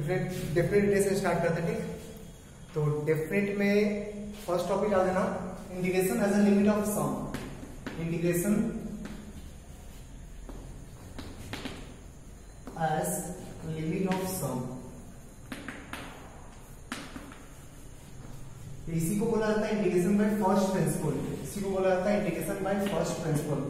Definite से start करते हैं। ठीक, तो डेफिनेट में फर्स्ट टॉपिक डाल देना integration as a limit of sum. Integration as limit of sum, इसी को बोला जाता है इंटीग्रेशन बाय फर्स्ट प्रिंसिपल। इसी को बोला जाता है integration by first principle.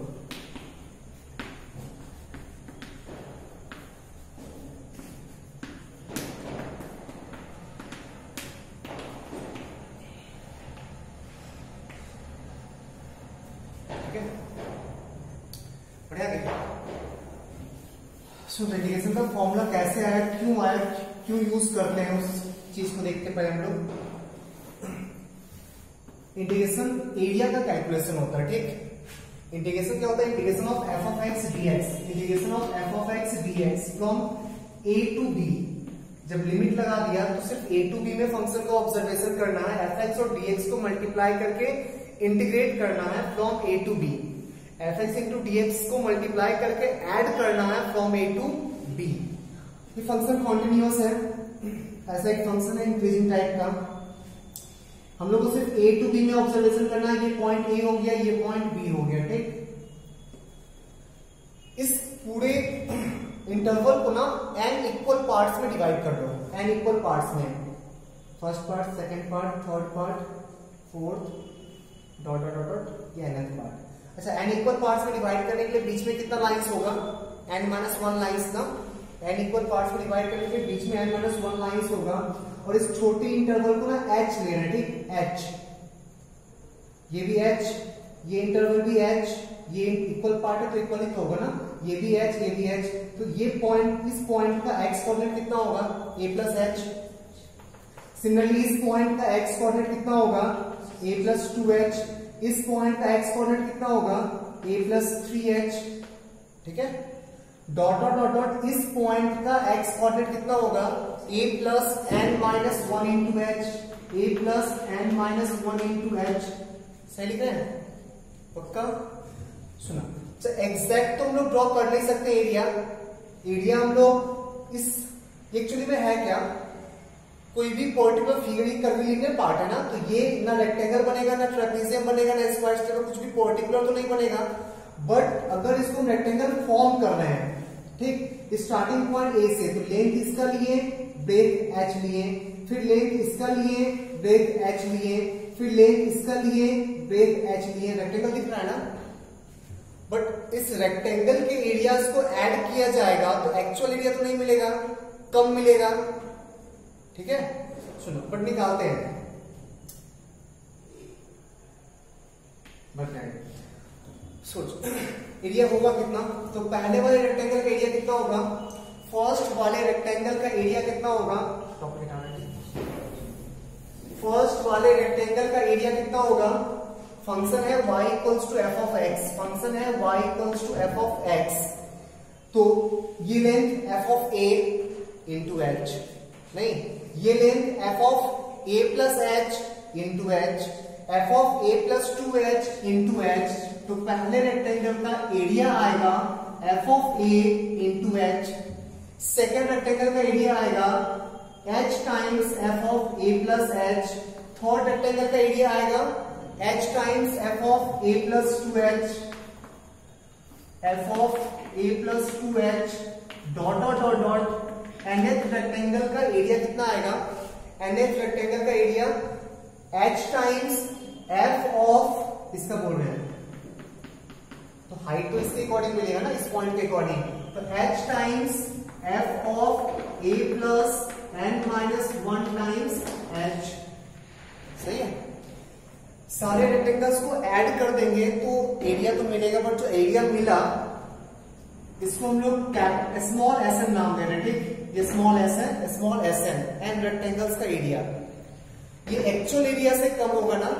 Integration का फॉर्मूला कैसे आया, क्यों यूज करते हैं उस चीज को देखते पहले हम लोग। इंटीग्रेशन एरिया का कैलकुलेशन होता है। ठीक, इंटीग्रेशन क्या होता है, integration of F of X DX, integration of F of X DX from A to B. जब लिमिट लगा दिया तो सिर्फ ए टू बी में फंक्शन को ऑब्जर्वेशन करना है, एफ एक्स और डीएक्स को मल्टीप्लाई करके इंटीग्रेट करना है from A to B. F X into DX को मल्टीप्लाई करके ऐड करना है फ्रॉम ए टू बी। ये फंक्शन कॉन्टिन्यूअस है, ऐसा एक फंक्शन है इंक्रीजिंग टाइप का। हम लोग को सिर्फ ए टू बी में ऑब्जर्वेशन करना है, ये पॉइंट ए हो गया, ये पॉइंट बी हो गया। ठीक, इस पूरे इंटरवल को ना n इक्वल पार्ट्स में डिवाइड कर दो, n इक्वल पार्ट्स में, first part, second part, third part, fourth, dot dot dot, ये nth पार्ट। अच्छा, n इक्वल पार्ट्स में डिवाइड करने के लिए बीच में कितना लाइंस होगा, n-1 लाइंस ना। n इक्वल पार्ट्स में डिवाइड करने के लिए बीच में n-1 लाइंस होगा और इस छोटी इंटरवल को ना h लेना है। ठीक, h, ये भी h, ये इंटरवल भी h, ये इक्वल पार्ट है तो इक्वल ही तो होगा ना, ये भी h, ये भी h। तो ये पॉइंट, इस पॉइंट का x कोऑर्डिनेट कितना होगा, a प्लस h। सिमिलरली इस पॉइंट का x कोऑर्डिनेट कितना होगा, a प्लस 2h। इस पॉइंट का x कोऑर्डिनेट कितना होगा, a प्लस 3h। ठीक है, डॉट डॉट डॉट डॉट, इस पॉइंट का x कोऑर्डिनेट कितना होगा, a plus n-1 into h, a plus n-1 into h। सही लिख रहे हैं, पक्का सुना। तो एग्जैक्ट तो हम लोग ड्रॉ कर नहीं सकते एरिया, एरिया हम लोग इस एक्चुअली में है क्या, कोई भी पर्टिकुलर फिगर ही कर्वीलिनियर पार्ट है ना, तो ये ना रेक्टेंगल बनेगा, ना ट्रेपेजियम बनेगा, ना स्क्वायर स्टेप, कुछ भी पर्टिकुलर तो नहीं बनेगा। बट अगर इसको रेक्टेंगल फॉर्म करना है, ठीक, स्टार्टिंग पॉइंट ए से, तो लेंथ इसका लिए, ब्रेथ h लिए, फिर लेंथ इसका लिए, ब्रेथ h लिए, फिर लेंथ इसका लिए, ब्रेथ h लिए। रेक्टेंगल दिख रहा है ना, बट इस रेक्टेंगल के एरियाज को ऐड किया जाएगा तो एक्चुअल एरिया तो नहीं मिलेगा, कम मिलेगा। ठीक है, सुनो, बट निकालते हैं। सोच एरिया होगा कितना, तो पहले वाले रेक्टेंगल का एरिया कितना होगा, फर्स्ट वाले रेक्टेंगल का एरिया कितना होगा, फर्स्ट वाले रेक्टेंगल का एरिया कितना होगा, फंक्शन है y equals to F of x, function है y equals to F of x. तो ये length F of A into H, नहीं, ये length F of A plus H into H, F of A plus 2h into H. तो पहले rectangle का area आएगा F of A into H, second rectangle का area आएगा h times F of A plus H, third rectangle का area आएगा h times F of A plus 2h, F of A plus 2h, dot dot dot dot. nth rectangle का area कितना आएगा, nth rectangle का area h times f of, इसका बोल रहे हैं तो हाइट तो इसके अकॉर्डिंग मिलेगा ना, इस पॉइंट के अकॉर्डिंग, तो h times f of a plus n-1 times h। सही है, सारे रेक्टेंगल्स को ऐड कर देंगे तो एरिया तो मिलेगा, बट जो एरिया मिला इसको हम लोग स्मॉल एस एन नाम दे रहे हैं। ठीक, ये स्मॉल एस है, small S N, N rectangles का एरिया। ये एक्चुअल एरिया से कम होगा ना,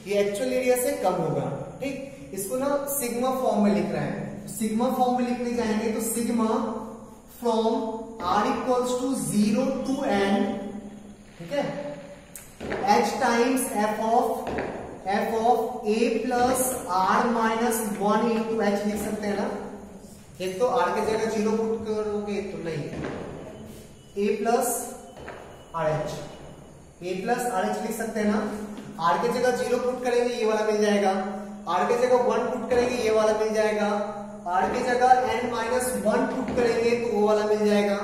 ये एक्चुअल एरिया से कम होगा। ठीक, इसको ना सिग्मा फॉर्म में लिख रहे हैं, सिग्मा फॉर्म में लिखने जाएंगे तो sigma from r equals to 0 to n, ठीक है, h times f of a plus r minus 1 into h लिख सकते हैं ना। एक तो r की जगह 0 पुट करोगे तो नहीं, ए प्लस आर एच, ए प्लस आर एच लिख सकते हैं ना। आर के जगह 0 पुट करेंगे ये वाला मिल जाएगा, आर के जगह 1 पुट करेंगे ये वाला मिल जाएगा, आर के जगह n-1 पुट करेंगे तो वो वाला मिल जाएगा।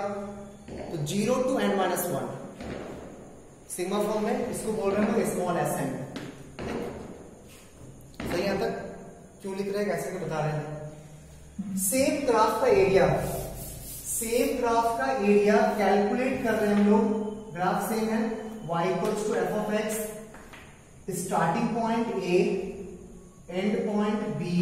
तो 0 to n-1 सिग्मा फॉर्म में इसको बोल रहे हैं स्मॉल एस एन। सही यहां तक? क्यों लिख रहे हैं, कैसे के बता रहे हैं। सेम ग्राफ का एरिया, सेम ग्राफ का एरिया कैलकुलेट कर रहे हैं हम लोग। ग्राफ सेम है, y equals to F of X, starting point A, end point B,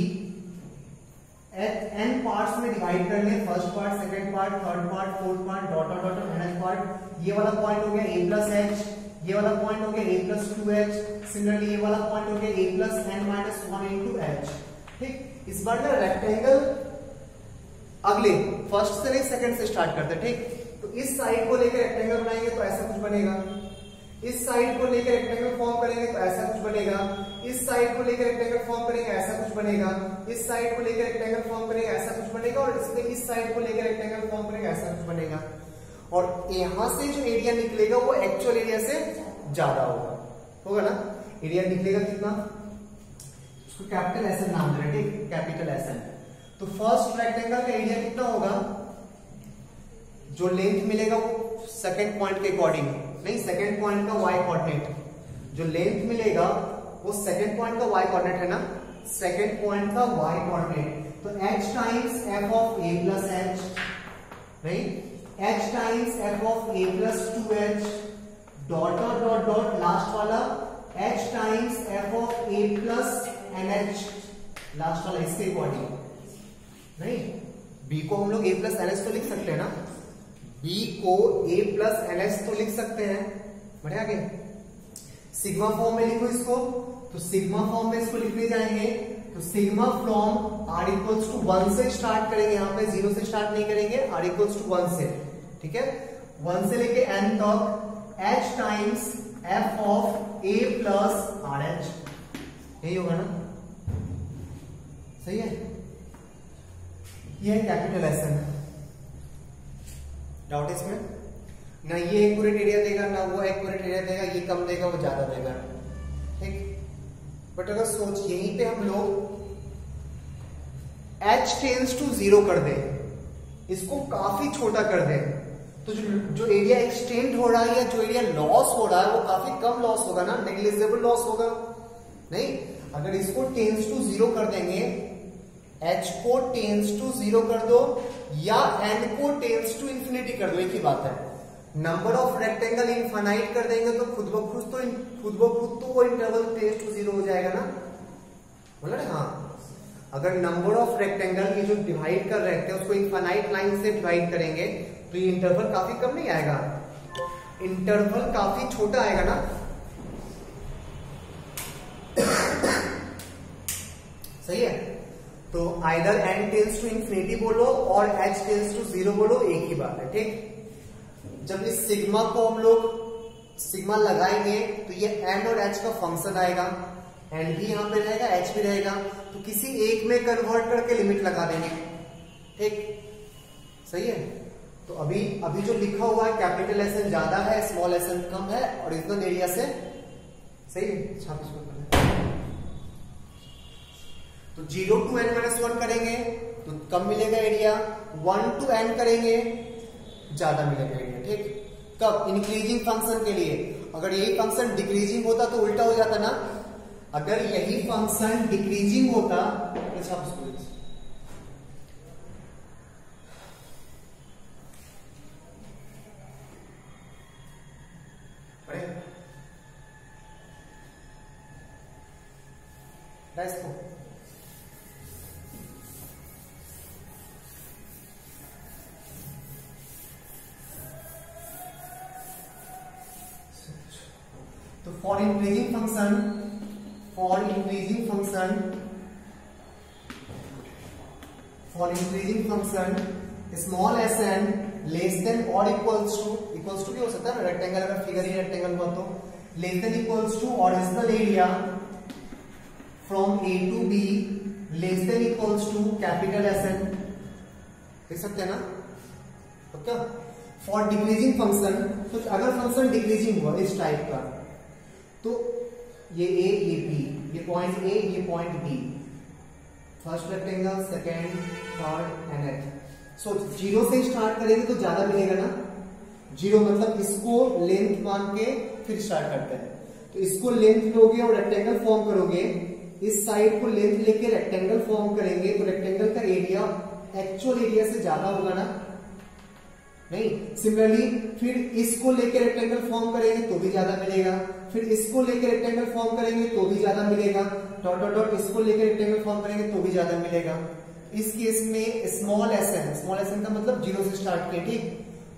N parts में डिवाइड कर ले, first part, second part, third part, fourth part, dot dot dot N part. ये वाला पॉइंट हो गया a plus H, ये वाला point हो गया a प्लस 2h, सिमिलरली ये वाला पॉइंट हो गया a plus n-1 into h। ठीक, इस बार ना रेक्टेंगल अगले फर्स्ट से नहीं सेकंड से स्टार्ट करते। ठीक, तो इस साइड को लेकर रेक्टेंगल बनाएंगे तो ऐसा कुछ बनेगा, इस साइड को लेकर रेक्टेंगल फॉर्म करेंगे तो ऐसा कुछ बनेगा, इस साइड को लेकर रेक्टेंगल फॉर्म करेंगे ऐसा कुछ बनेगा, इस साइड को लेकर रेक्टेंगल फॉर्म करेंगे ऐसा कुछ बनेगा, और इसमें इस साइड को लेकर रेक्टेंगल फॉर्म करेंगे ऐसा कुछ बनेगा। और यहां से जो एरिया निकलेगा वो एक्चुअल एरिया से ज्यादा होगा ना। एरिया निकलेगा कितना, उसको कैपिटल एस एन नाम दे रहे हैं। ठीक, कैपिटल एस एन। तो फर्स्ट रेक्टेंगल का एरिया कितना होगा, जो लेंथ मिलेगा वो सेकंड पॉइंट के अकॉर्डिंग, नहीं सेकंड पॉइंट का वाई कोऑर्डिनेट, जो लेंथ मिलेगा वो सेकंड पॉइंट का वाई कोऑर्डिनेट है ना, सेकंड पॉइंट का वाई कोऑर्डिनेट। तो h times f of a plus h, right, h times f of a plus 2h, dot dot dot dot last वाला h times f of a plus nh, last वाला इसके according, नहीं। b को हम लोग a plus nh तो लिख सकते हैं ना, b को a प्लस nh तो लिख सकते हैं। बढ़िया आगे सिग्मा फॉर्म में लिखो इसको, तो सिग्मा फॉर्म में इसको लिखने जाएंगे तो sigma from r equals to 1 से स्टार्ट करेंगे, यहाँ पे 0 से स्टार्ट नहीं करेंगे, r इक्वल्स टू 1 से। ठीक है, 1 से लेके n तक h times f of a plus R H, यही होगा ना। सही है, ये है कैपिटल एस एन। डाउट इसमें? ना ये एक्यूरेट एरिया देगा ना वो एक्यूरेट एरिया देगा, ये कम देगा वो ज्यादा देगा। ठीक, बट अगर सोच यहीं पे हम लोग h टेंस टू 0 कर दें, इसको काफी छोटा कर दें, तो जो एरिया एक्सटेंड हो रहा है या जो एरिया लॉस हो रहा है वो काफी कम लॉस होगा ना, नेग्लिजिबल लॉस होगा। नहीं, अगर इसको टेंस टू 0 कर देंगे, h को टेंस टू 0 कर दो या n को टेंस टू इंफिनिटी कर दो, एक ही बात है। नंबर ऑफ रेक्टेंगल इनफाइनाइट कर देंगे तो खुद ब खुद तो वो इंटरवल टेंस टू 0 हो जाएगा ना, बोला ना। हाँ, अगर नंबर ऑफ रेक्टेंगल ये जो डिवाइड कर रहे थे उसको इनफाइनाइट लाइन से डिवाइड करेंगे तो ये इंटरवल काफी कम नहीं आएगा, इंटरवल काफी छोटा आएगा ना। सही है, तो either n tends to infinity बोलो और h टेंस टू 0 बोलो, एक ही बात है। ठीक, जब इस सिग्मा को हम लोग सिग्मा लगाएंगे तो ये n और h का फंक्शन आएगा, n भी यहां पे रहेगा h भी रहेगा, तो किसी एक में कन्वर्ट करके लिमिट लगा देंगे। ठीक, सही है। तो अभी जो लिखा हुआ है कैपिटल एस एन ज्यादा है, स्मॉल एस एन कम है, ओरिजिनल एरिया से। सही है, छाप इसको तो 0 टू n-1 करेंगे तो कम मिलेगा एरिया, 1 टू n करेंगे ज्यादा मिलेगा एरिया। ठीक, कब? इंक्रीजिंग फंक्शन के लिए। अगर यही फंक्शन डिक्रीजिंग होता तो उल्टा हो जाता ना, अगर यही फंक्शन डिक्रीजिंग होता तो छाप इसको इसको तो for increasing function small S N less than और इक्वल्स टू भी हो सकता है, रेक्टेंगल अगर फिगर ही रेक्टेंगल हुआ तो less than equals to original area from A to B less than equals to capital S N, देख सकते हैं ना। ओके, फॉर डिक्रीजिंग फंक्शन, तो अगर फंक्शन डिक्रीजिंग हुआ इस टाइप का, तो ये ए ये बी, ये पॉइंट ए ये point B, first rectangle second third and nth. So 0 से स्टार्ट करेंगे तो ज्यादा मिलेगा ना, 0 मतलब इसको लेंथ मान के फिर स्टार्ट करते हैं। तो इसको लेंथ लोगे और रेक्टेंगल फॉर्म करोगे, इस साइड को लेंथ लेके रेक्टेंगल फॉर्म करेंगे, तो रेक्टेंगल का एरिया एक्चुअल एरिया से ज्यादा होगा ना, नहीं। सिमिलरली फिर इसको लेके रेक्टेंगल फॉर्म करेंगे तो भी ज्यादा मिलेगा, फिर इसको लेके रेक्टेंगल फॉर्म करेंगे तो भी ज्यादा मिलेगा, डॉट डॉट डॉट इसको लेके रेक्टेंगल फॉर्म करेंगे तो भी ज्यादा मिलेगा। इस केस में स्मॉल एस एन का मतलब 0 से स्टार्ट किया, ठीक,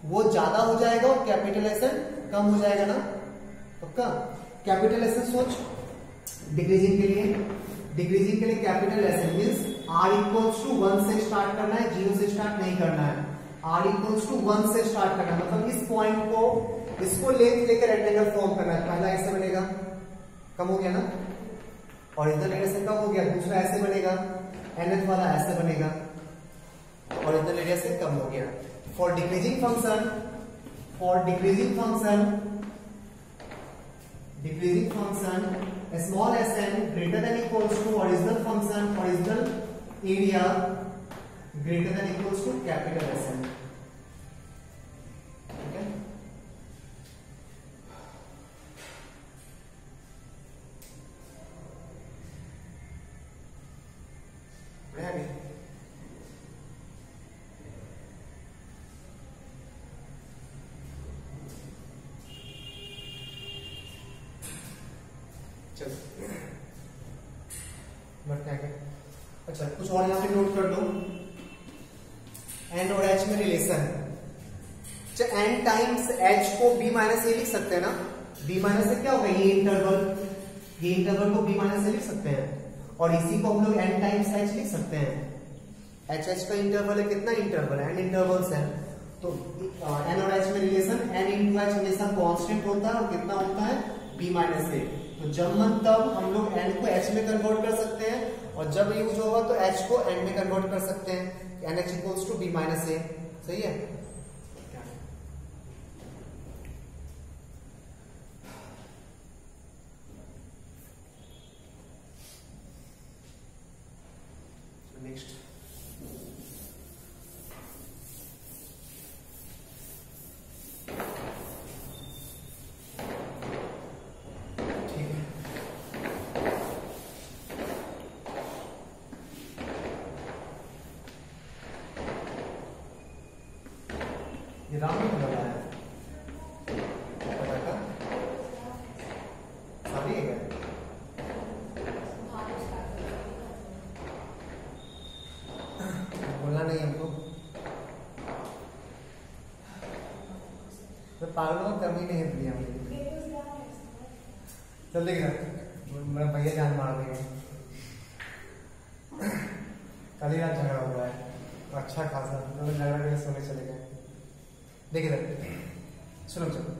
वो ज्यादा हो जाएगा और कैपिटल एस एन कम हो जाएगा ना, पक्का। कैपिटल एस एन सोच डिक्रीजिंग के लिए capital S N means R equals to 1 से स्टार्ट करना है, 0 से स्टार्ट नहीं करना है। आर इक्वल्स टू 1 से स्टार्ट करना है, मतलब इस पॉइंट को इसको लेंथ लेकर रेक्टेंगल फॉर्म करना है। पहला ऐसे बनेगा, कम हो गया ना, ओरिजिनल एरिया से कम हो गया, दूसरा ऐसे बनेगा, nth वाला ऐसे बनेगा, ओरिजिनल एरिया से कम हो गया। For decreasing function small S N greater than equals to original function, original area greater than equals to capital S N, ठीक है। अच्छा कुछ और यहां पे नोट कर दो, एन और एच में रिलेशन, एन टाइम्स एच को बी माइनस ए लिख सकते हैं ना, बी माइनस ए क्या होगा, ये इंटरवल को बी माइनस ए लिख सकते हैं, और इसी को हम लोग एन टाइम्स एच लिख सकते हैं। एच एच का इंटरवल है, कितना इंटरवल है, एन इंटरवल्स है, तो एन और एच में रिलेशन एन इंटू एच हमेशा कांस्टेंट होता है, और कितना होता है, बी माइनस ए। तो जब मन तब हम लोग एन को एच में कन्वर्ट कर सकते हैं, और जब यूज होगा तो एच को एन में कन्वर्ट कर सकते हैं, n h equals to b minus a, सही है। नेक्स्ट ये राम ने बताया है, सभी है बोलना नहीं हमको, मैं पागलों का कमी नहीं दिया मुझे, जल्दी गिरा मैं भैया जान मार देंगे। कल ही रात झगड़ा हुआ है, अच्छा खासा, तो झगड़ा करके सोने चले गए। देखिए सुनो, चलो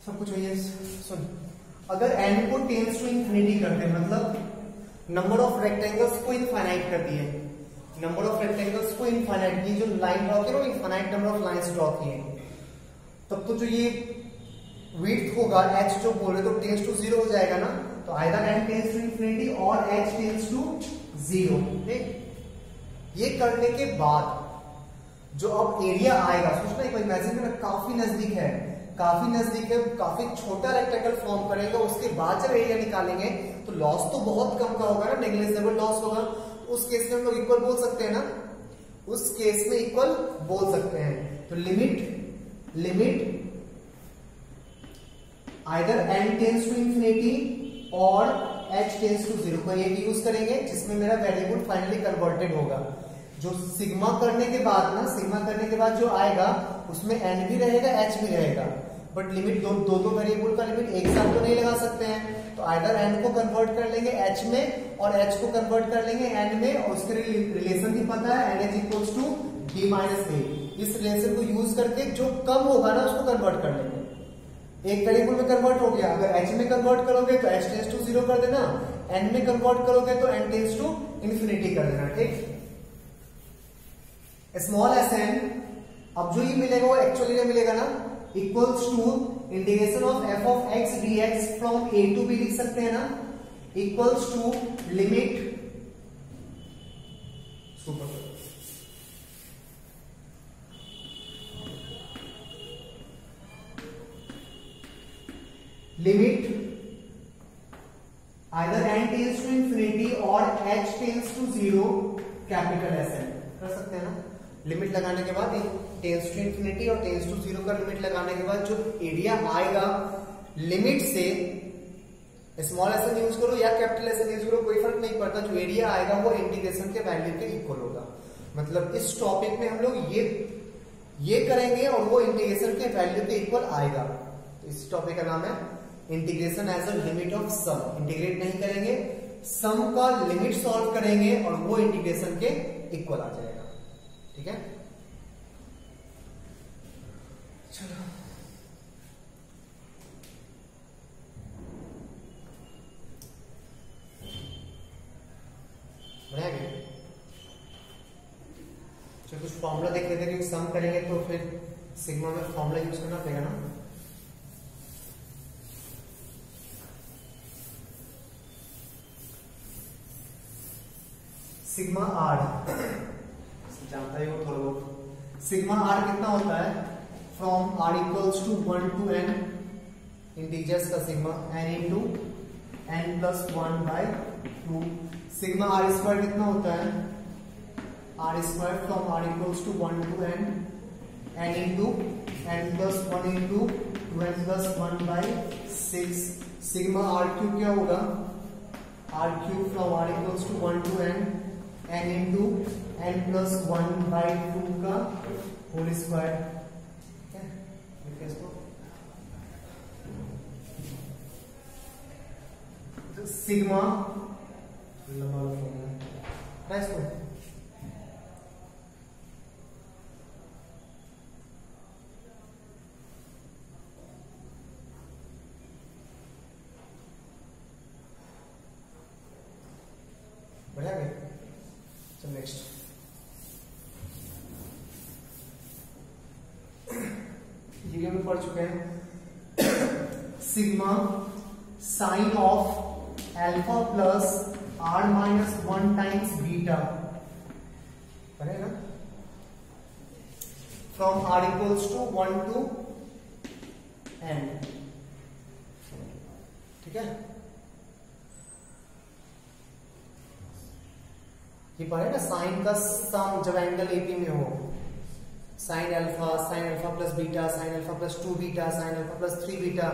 सब कुछ हुई है। सुन, अगर n को टेंस टू इंफिनिटी करते हैं, मतलब नंबर ऑफ रेक्टेंगल्स को इनफाइनाइट कर दिए, नंबर ऑफ रेक्टेंगल्स को इनफाइनाइट, ये जो लाइन ड्रॉ की ना, infinite number of lines draw किए, तब तो जो ये विड्थ होगा h जो बोल रहे तो टेंस टू 0 हो जाएगा ना, तो either n tends to infinity और h टेंस टू 0। ये करने के बाद जो अब एरिया आएगा, सोचना एक बार इमेजिन करना, काफी नजदीक है, काफी छोटा रेक्टेंगल फॉर्म करेगा, उसके बाद जब एरिया निकालेंगे तो लॉस तो बहुत कम का होगा ना, नेग्लिजिबल लॉस होगा। उस केस में हम लोग इक्वल बोल सकते हैं ना, उस केस में इक्वल बोल सकते हैं। तो limit either n tends to infinity और h टेंस टू 0 को ये यूज करेंगे, जिसमें मेरा वेरिएबल फाइनली कन्वर्टेड होगा। जो सिग्मा करने के बाद जो आएगा उसमें n भी रहेगा h भी रहेगा, बट लिमिट दो वेरिएबल का लिमिट एक साथ तो नहीं लगा सकते हैं, तो आइदर n को कन्वर्ट कर लेंगे h में और h को कन्वर्ट कर लेंगे n में, और उसके रिलेशन भी पता है, n equals to b minus a। इस रिलेशन को यूज करके जो कम होगा ना उसको कन्वर्ट कर लेंगे। एक वेरिएबल में कन्वर्ट हो गया, अगर h में कन्वर्ट करोगे तो h टेंस टू 0 कर देना, n में कन्वर्ट करोगे तो n टेंस टू इंफिनिटी कर देना, ठीक। स्मॉल एस एन, अब जो ये मिलेगा वो एक्चुअली में मिलेगा ना, equals to integration of F of X D X from A to B, लिख सकते हैं ना, equals to limit limit either n tends to infinity or h tends to 0 capital S N, कर सकते हैं ना। लिमिट लगाने के बाद टेंस टू इंफिनिटी और टेंस टू 0 का लिमिट लगाने के बाद जो एरिया आएगा लिमिट से, स्मॉल एस एन यूज करो या कैपिटल एस एन यूज करो, कोई फर्क नहीं पड़ता, जो एरिया आएगा वो इंटीग्रेशन के वैल्यू के इक्वल होगा। मतलब इस टॉपिक में हम लोग ये करेंगे और वो इंटीग्रेशन के वैल्यू के इक्वल आएगा। तो इस टॉपिक का नाम है integration as a limit of sum. Integrate नहीं करेंगे, सम का लिमिट सॉल्व करेंगे और वो इंटीग्रेशन के इक्वल आ जाएगा, ठीक है। चलो बढ़िया गया। चलो कुछ फॉर्मूला देख लेते हैं, सम करेंगे तो फिर सिग्मा में फॉर्मूला यूज करना पड़ेगा ना। सिग्मा आर जानता ही हो थोड़ा बहुत। सिग्मा आर कितना होता है, from are equals to 1 to n, integers का sigma n into n plus 1 by 2। Sigma r square कितना होता है, r square from are equals to 1 to n, n into n plus 1 into 2n plus 1 by 6। Sigma are cube क्या होगा, r cube from are equals to 1 to n, n into n plus 1 by 2 का whole square, ठीक है। इसको तो sigma लंबा formula इसको बढ़िया गया। चलो नेक्स्ट, ये भी पढ़ चुके हैं। Sigma sine of alpha plus r minus 1 times beta, पढ़ेगा, from are equals to 1 to n, ठीक है। ये पढ़े ना, साइन का सम जब एंगल एपी में हो, sine alpha plus beta, sine alpha plus 2 beta, sine alpha plus 3 beta,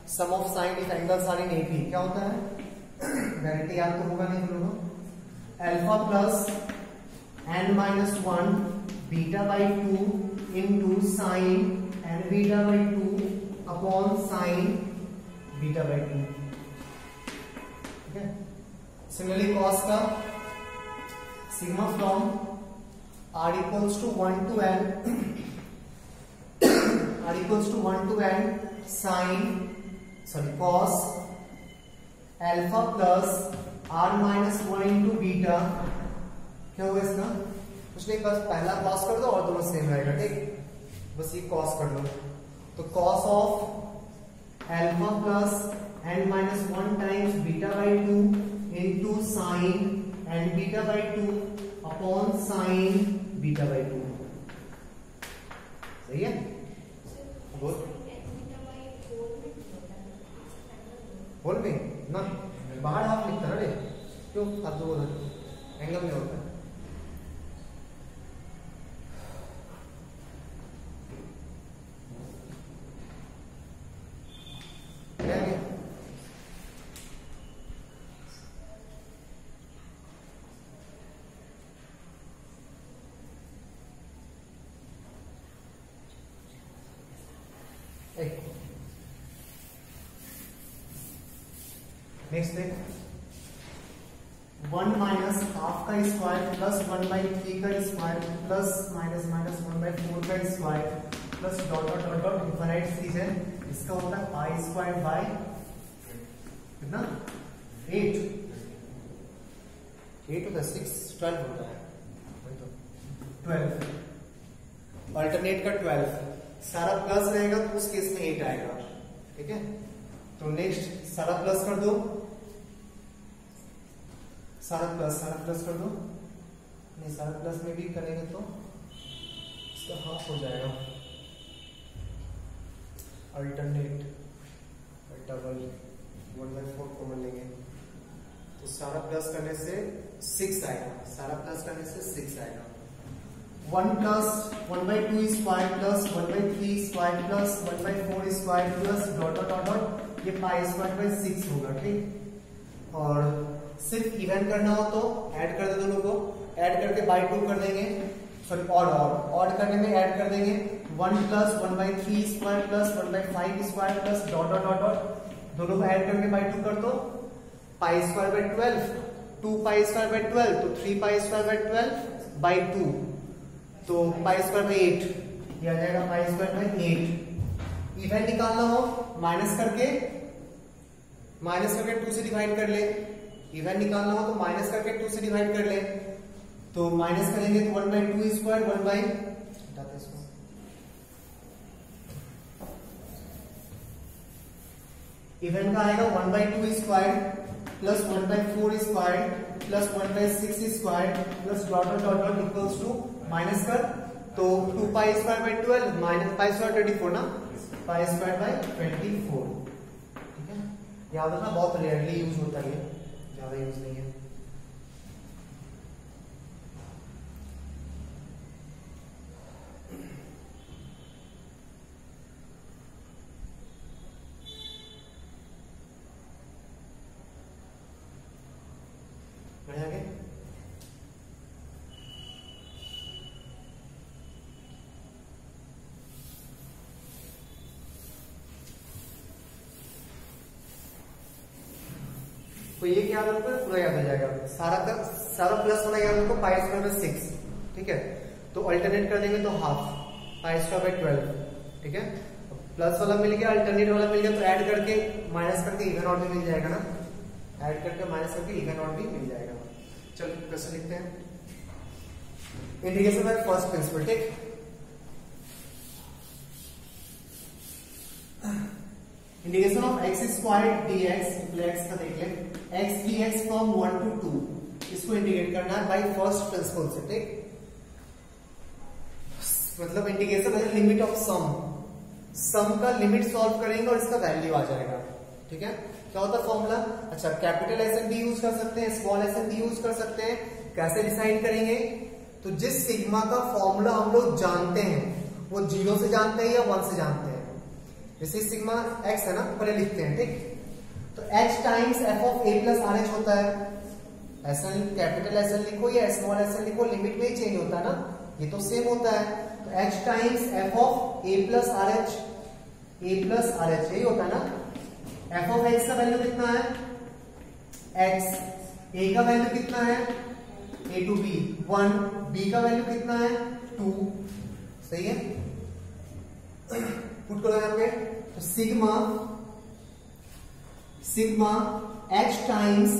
sum of sine if angles are in AP, क्या होता है, डायरेक्टली याद तो होगा नहीं तुम लोगों, alpha plus n minus 1 beta by 2 into sine n beta by 2 upon sine beta by 2, ठीक है। सिमिलरली कॉस का sigma from r equals to 1 to n r equals to 1 to n cos alpha plus r minus 1 into beta, क्या होगा इसका, कुछ नहीं, बस पहला cos कर दो और दोनों सेम रहेगा, ठीक, बस ये cos कर लो। तो cos of alpha plus n minus 1 times beta by 2 into sin n beta by 2 upon sine beta by 2, सही है। बोल में ना बाहर हाफ लिखता ना रे, क्यों आप दो एंगल में होता है। नेक्स्ट देख, 1 माइनस हाफ का स्क्वायर प्लस 1 बाई 3 का square plus minus minus 1 by 4 का square plus dot dot dot dot infinite series है, इसका होता है पाई स्क्वायर बाई कितना 8, 8 होता है, 6 12 होता है, 12 अल्टरनेट का 12 सारा प्लस रहेगा तो उस केस में 8 आएगा। ठीक है, तो नेक्स्ट सारा प्लस कर दो, सारा प्लस कर दो, नहीं सारा प्लस में भी करेंगे तो इसका हाफ हो जाएगा। अल्टरनेट डबल 1/4 कॉमन लेंगे तो सारा प्लस करने से 6 आएगा, सारा प्लस करने से 6 आएगा। 1 plus 1/2 square plus 1/3 square plus 1/4 square plus dot dot dot ये पाई स्क्वायर बाय 6 होगा। ठीक, और सिर्फ इवन करना हो तो ऐड कर दे दोनों को, ऐड करके बाय 2 कर देंगे, सॉरी ऑड करने में ऐड कर देंगे। 1 plus 1/3 square plus 1/5 square plus dot dot dot dot दोनों को ऐड करके बाय 2 कर दो, पाई square by 12, 2 pi square by 12 तो 3 पाई स्क्वायर बाय 12 बाय 2 तो पाई स्क्वायर बाय 8 ये आ जाएगा, पाई स्क्वायर बाय 8। इवन निकालना हो माइनस करके 2 से डिवाइड कर ले, इवन निकालना हो तो माइनस करके 2 से डिवाइड कर ले, तो माइनस करेंगे तो 1/2 स्क्वायर 1 बाई हटाते इसको, इवन का आएगा 1/2 square plus 1/4 square plus 1/6 square plus dot dot dot equals to minus कर तो 2 pi square by 12 minus pi square 24 ना, पाई स्क्वायर बाय 24। ठीक है, याद रखना बहुत रेयरली यूज होता है, ज्यादा यूज नहीं है। आगे तो ये क्या याद रखो, पूरा याद हो जाएगा, सारा प्लस वाला याद रखो, पाई स्क्वायर बाय 6। ठीक है, तो अल्टरनेट कर देंगे तो हाफ पाई स्क्वायर बाय 12। ठीक है, प्लस वाला मिल गया, अल्टरनेट वाला मिल गया, तो ऐड करके माइनस करके इवन ऑड भी मिल जाएगा ना, ऐड करके माइनस करके इवन ऑड भी मिल जाएगा। चलो क्वेश्चन लिखते हैं, इंटीग्रेशन बाय फर्स्ट प्रिंसिपल। ठीक, integration of x square dx, x का देख ले, x dx फ्रॉम 1 to 2, इसको इंटीग्रेट करना है बाय फर्स्ट प्रिंसिपल से। ठीक, मतलब इंटीग्रेशन है लिमिट ऑफ सम का लिमिट सॉल्व करेंगे और इसका वैल्यू आ जाएगा। ठीक है, क्या होता है फॉर्मूला, अच्छा capital S N D use कर सकते हैं, small S N D use कर सकते हैं। कैसे डिसाइड करेंगे, तो जिस सिग्मा का फॉर्मूला हम लोग जानते हैं वो 0 से जानते हैं या 1 से जानते हैं, जैसे सिग्मा x है ना, पहले लिखते हैं। ठीक, तो h times f of a plus R H होता है, एसएन कैपिटल एसएन लिखो या स्मॉल एसएन लिखो, लिमिट में ही चेंज होता है ना, ये तो सेम होता है। तो h times f of a plus R H, यही होता है ना। f ऑफ x का वैल्यू कितना है x, a का वैल्यू कितना है a टू b 1, b का वैल्यू कितना है 2, सही है। पुट करो यहाँ पे, तो सिग्मा h टाइम्स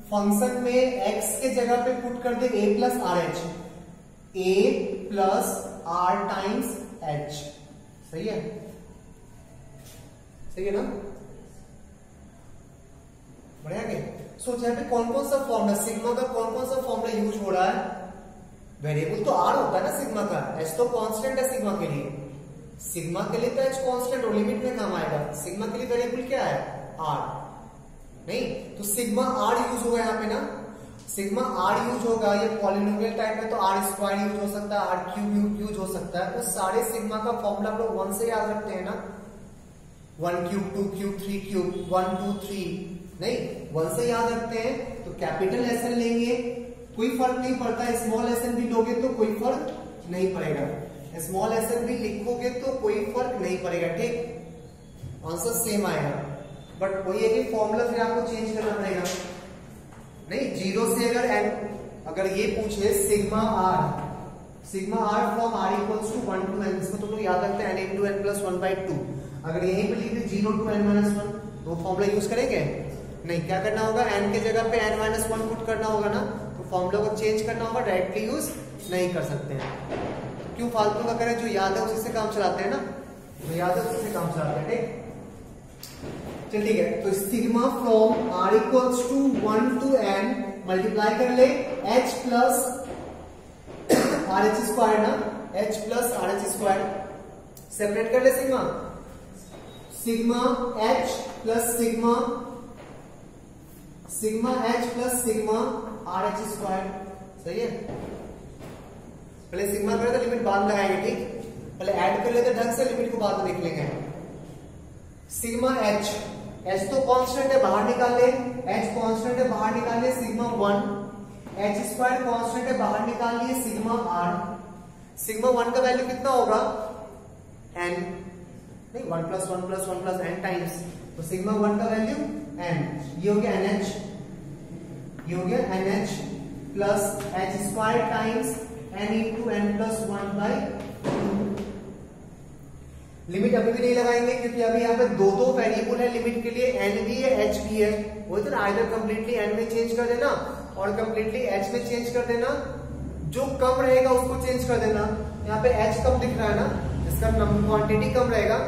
फंक्शन में x के जगह पे पुट कर दे a plus R H, a plus R times h, सही है, सही है ना, बढ़िया के। सोच यहाँ पे कौन कौन सा फॉर्मूला, सिग्मा का कौन कौन सा फॉर्मूला यूज हो रहा है, वेरिएबल तो r होता है ना सिग्मा का, h तो कांस्टेंट है सिग्मा के लिए, सिग्मा के लिए तो h कांस्टेंट और लिमिट में काम आएगा, सिग्मा के लिए वेरिएबल क्या है r, नहीं तो सिग्मा r यूज होगा यहाँ पे ना, सिग्मा r यूज होगा, ये पॉलिनोमियल टाइप में तो r स्क्वायर यूज हो सकता है, r क्यूब यूज हो सकता है। उस सारे सिग्मा का फॉर्मूला हम लोग 1 से याद रखते हैं ना, 1 क्यूब 2 क्यूब 3 क्यूब 1 2 3, नहीं 1 से याद रखते हैं। तो कैपिटल एस एन लेंगे कोई फर्क नहीं पड़ता, स्मॉल एस एन भी लोगे तो कोई फर्क नहीं पड़ेगा, स्मॉल एस एन भी लिखोगे तो कोई फर्क नहीं पड़ेगा। ठीक, आंसर सेम आएगा, बट वही है कि फॉर्मूला फिर आपको चेंज करना पड़ेगा। नहीं 0 से अगर ये पूछे sigma R from r equals to 1 to n, इसको तुम लोग याद रखते हैं n into n plus 1/2, अगर यहीं पे लिख दे 0 to n minus 1 तो फॉर्मूला यूज करेंगे नहीं, क्या करना होगा n के जगह पे n minus 1 पुट करना होगा ना, तो फॉर्मूला को चेंज करना होगा, डायरेक्टली यूज नहीं कर सकते हैं। क्यों फालतू का करें, जो याद है उसी से काम चलाते हैं ना, जो याद है उसी से काम चलाते हैं। ठीक, चल ठीक है। तो sigma from r equals to 1 to n multiply कर ले h प्लस RH स्क्वायर ना, h plus RH square separate कर ले sigma, sigma h plus sigma h plus sigma RH square. सही है, पहले सिग्मा करें तो लिमिट बाद में लगाएंगे। ठीक, पहले ऐड कर लेते ढंग से, लिमिट को बाद में देख लेंगे। सिग्मा h तो कांस्टेंट है, बाहर निकाल ले, h कांस्टेंट है, बाहर निकाल ले, सिग्मा 1, h स्क्वायर कांस्टेंट है, बाहर निकाल लिए, सिग्मा r। सिग्मा 1 का वैल्यू कितना होगा, n, नहीं 1 plus 1 plus 1 plus n times, तो सिग्मा 1 का वैल्यू n, ये हो गया nh, ये हो गया nh plus h square times n into n plus 1 by 2। Limit अभी भी नहीं लगाएंगे क्योंकि अभी यहाँ पे दो वेरिएबल है लिमिट के लिए, n भी है h भी है। वो तो आइदर कंप्लीटली n में चेंज कर देना और कंप्लीटली h में चेंज कर देना, जो कम रहेगा उसको चेंज कर देना। यहाँ पे h कम दिख रहा है ना, इसका क्वांटिटी कम रहेगा,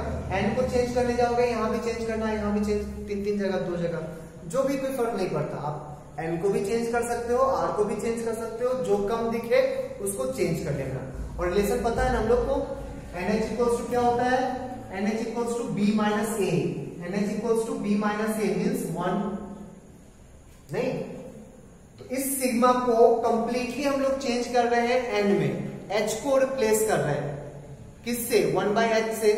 n को चेंज करने जाओगे, यहाँ भी चेंज करना है, यहाँ भी चेंज, तीन जगह, दो जगह, जो भी कोई फर्क नहीं पड़ता। आप n को भी चेंज कर सकते हो, r को भी चेंज कर सकते हो, जो कम दिखे उसको चेंज कर लेना। और रिलेशन पता है ना हम लोग को, NH इक्वल्स टू क्या होता है, NH equals to B minus A, NH equals to B minus A means 1। नहीं, तो इस सिग्मा को कंप्लीटली हम लोग चेंज कर रहे हैं n में, h को रिप्लेस कर रहे हैं, किससे, 1 बाई h से।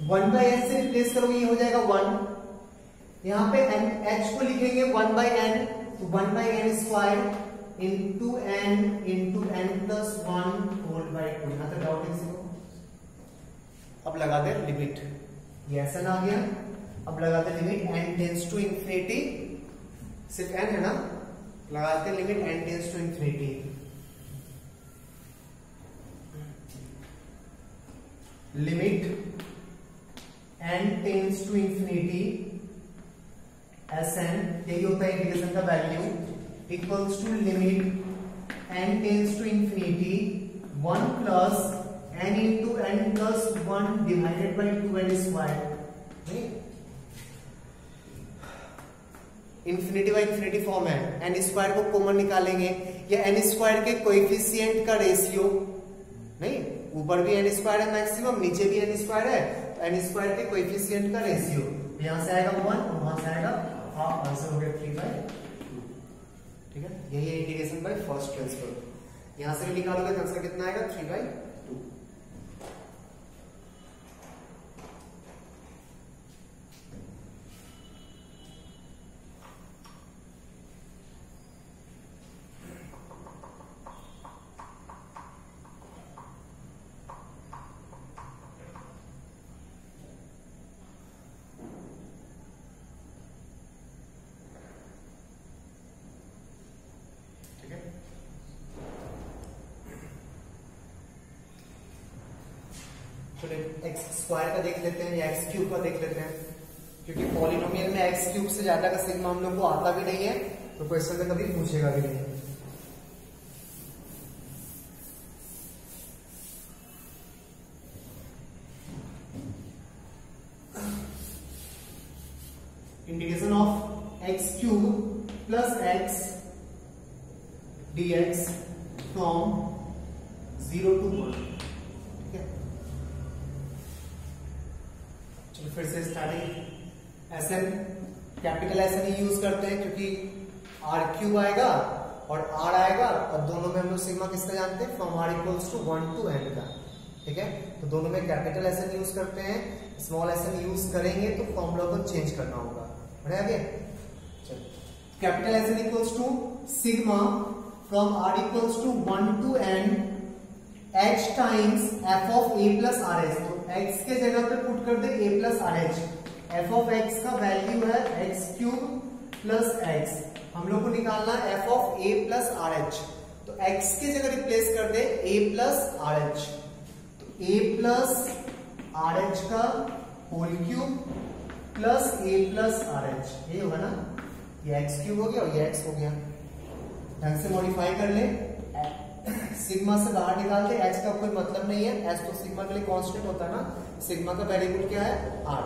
1 बाई h से रिप्लेस करोगे, ये हो जाएगा 1। यहाँ पे h को लिखेंगे 1 बाई n, तो 1 by n square into n plus 1 whole by 2। यहाँ तक डाउट किसी को? अब लगा दे लिमिट, ये ऐसा ना आ गया, अब लगाते limit n tends to infinity, सिर्फ n है ना, लगाते limit n tends to infinity, limit n tends to infinity Sn, यही होता है इंटीग्रेशन का value, equals to limit n tends to infinity 1 plus n into n plus 1 divided by 2n square. Infinity by infinity form है, n square को common निकालेंगे, या n square के coefficient का रेशियो, नहीं ऊपर भी n स्क्वायर है मैक्सिमम, नीचे भी n स्क्वायर है, तो n स्क्वायर के कोएफिशिएंट का रेशियो, यहां से आएगा 1 और वहां से आएगा हाफ, आंसर हो गया 3/2। ठीक है, यही है इंटीग्रेशन बाय फर्स्ट ट्रांसफर। यहां से भी निकालोगे तो आंसर कितना आएगा, 3/2। एक्स स्क्वायर का देख लेते हैं या एक्स क्यूब का देख लेते हैं, क्योंकि पॉलिनोमियल में एक्स क्यूब से ज्यादा का सिग्मा हम लोग को आता भी नहीं है, तो क्वेश्चन में कभी पूछेगा भी नहीं। Integration of x cube plus x dx from 0 to 1। चलो फिर से स्टार्टिंग, एसएन कैपिटल एसएन ही यूज करते हैं क्योंकि आर क्यूब आएगा और आर आएगा, और दोनों में हम लोग सिग्मा किसका जानते हैं, from are equals to 1 to n का। ठीक है, तो दोनों में कैपिटल एसएन यूज करते हैं, स्मॉल एसएन यूज करेंगे तो फॉर्मूला को चेंज करना होगा। बढ़िया आगे, चलो capital SN equals to sigma from are equals to 1 to n h times f of a plus R H. तो x के जगह पे पुट कर दे a plus R H. f of x का वैल्यू है x क्यूब प्लस x, हम लोग को निकालना f of a plus R H, तो x के जगह रिप्लेस कर दे a प्लस आर एच, तो a प्लस आर एच का whole cube plus a plus R H, ये होगा ना, ये x क्यूब हो गया और ये x हो गया। ढंग से मॉडिफाई कर ले, सिग्मा से बाहर निकाल दे, एच का कोई मतलब नहीं है, एच तो सिग्मा के लिए कांस्टेंट होता है ना, सिग्मा का वेरिएबल क्या है आर।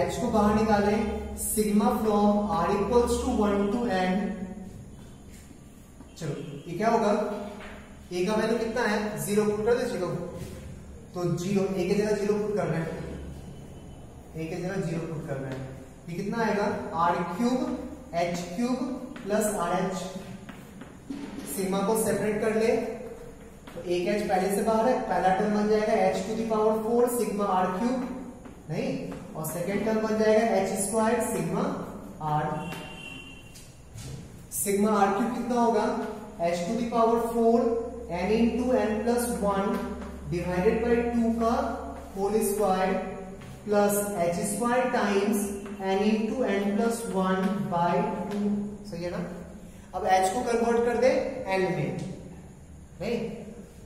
एच को बाहर निकाले, sigma from are equals to 1 to N, चलो ये क्या होगा, ए का वैल्यू कितना है 0 पुट कर दे, 0 तो 0 ए की जगह 0 पुट करना है, ए की जगह 0 पुट करना है, ये कितना आएगा R cube H cube plus R H. Sigma को सेपरेट कर ले तो एक एच पहले से बाहर है, पहला टर्म बन जाएगा H to the power 4 sigma are cube नहीं, और सेकेंड टर्म बन जाएगा H square sigma R. Sigma are cube कितना होगा H to the power 4 N into N plus 1 divided by 2 का whole square plus H square times N into N plus 1 by 2, सही है ना। अब h को कन्वर्ट कर दे n में, नहीं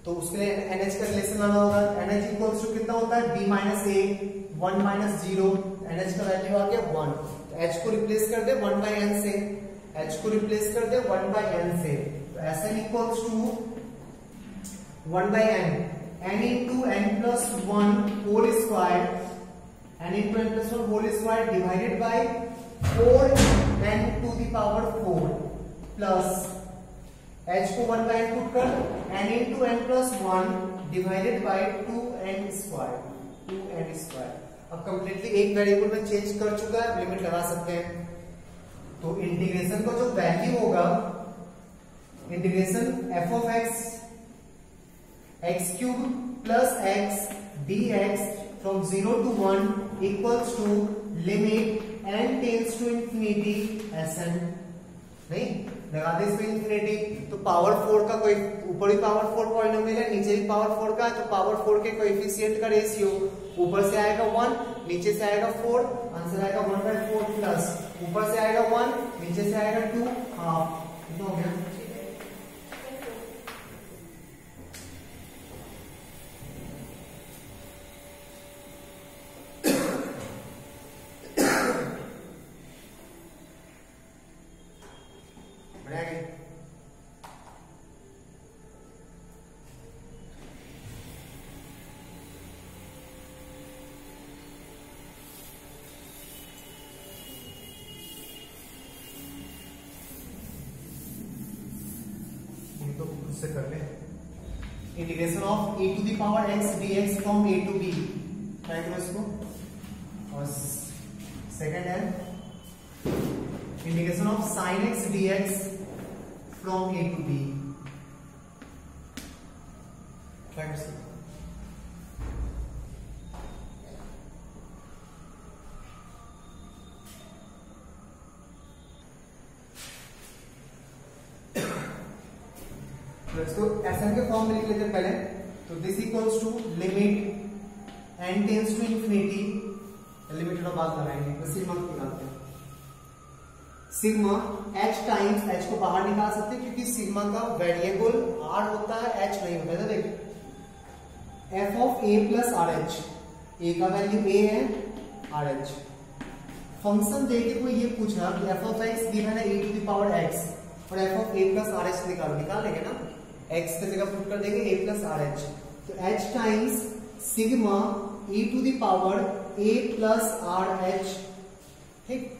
तो उसके लिए NH का रिलेशन लाना होगा, NH इक्वल्स टू कितना होता है b minus A 1 minus 0, NH का वैल्यू आ गया 1, तो h को रिप्लेस कर दे 1 बाई n से, h को रिप्लेस कर दे 1 बाई n से, तो Sn equals to 1 by n, n into n plus 1 whole square, n into n plus 1 whole square divided by 4 n to the power 4 plus h को 1 by n put कर n into n plus 1 divided by 2n square. अब completely एक variable में change कर चुका है, limit लगा सकते हैं। तो इंटीग्रेशन का जो वैल्यू होगा, integration f of x cube plus x dx from 0 to 1 equals to limit n tends to infinity Sn, नहीं लगा दे इसमें इंफिनिटी, तो पावर 4 का कोई ऊपर ही पावर 4 पॉलिनोमियल है, नीचे भी पावर 4 का है, तो पावर 4 के कोएफिशिएंट का रेशियो ऊपर से आएगा 1, नीचे से आएगा 4, आंसर आएगा 1/4 प्लस ऊपर से आएगा 1, नीचे से आएगा 2 हाफ, कितना हो गया। से कर ले integration of e to the power x dx from a to b, try करो इसको। और सेकंड है integration of sin x dx from a to b, try करो। तो इसको Sn के फॉर्म में लिख लेते हैं पहले, तो this equals to limit n tends to infinity, limit का बात लगाएंगे तो सिग्मा निकालते हैं, सिग्मा h टाइम्स, h को बाहर निकाल सकते हैं क्योंकि सिग्मा का वेरिएबल r होता है, h नहीं होता है। देखिए f of a plus R H, a का वैल्यू a है, आर एच फंक्शन देके कोई ये पूछा कि f ऑफ x गिवन है e to the power x और f of a plus R H निकाल लेंगे ना, x की जगह पुट कर देंगे a प्लस आर एच, तो h times sigma e to the power a plus R H, ठीक।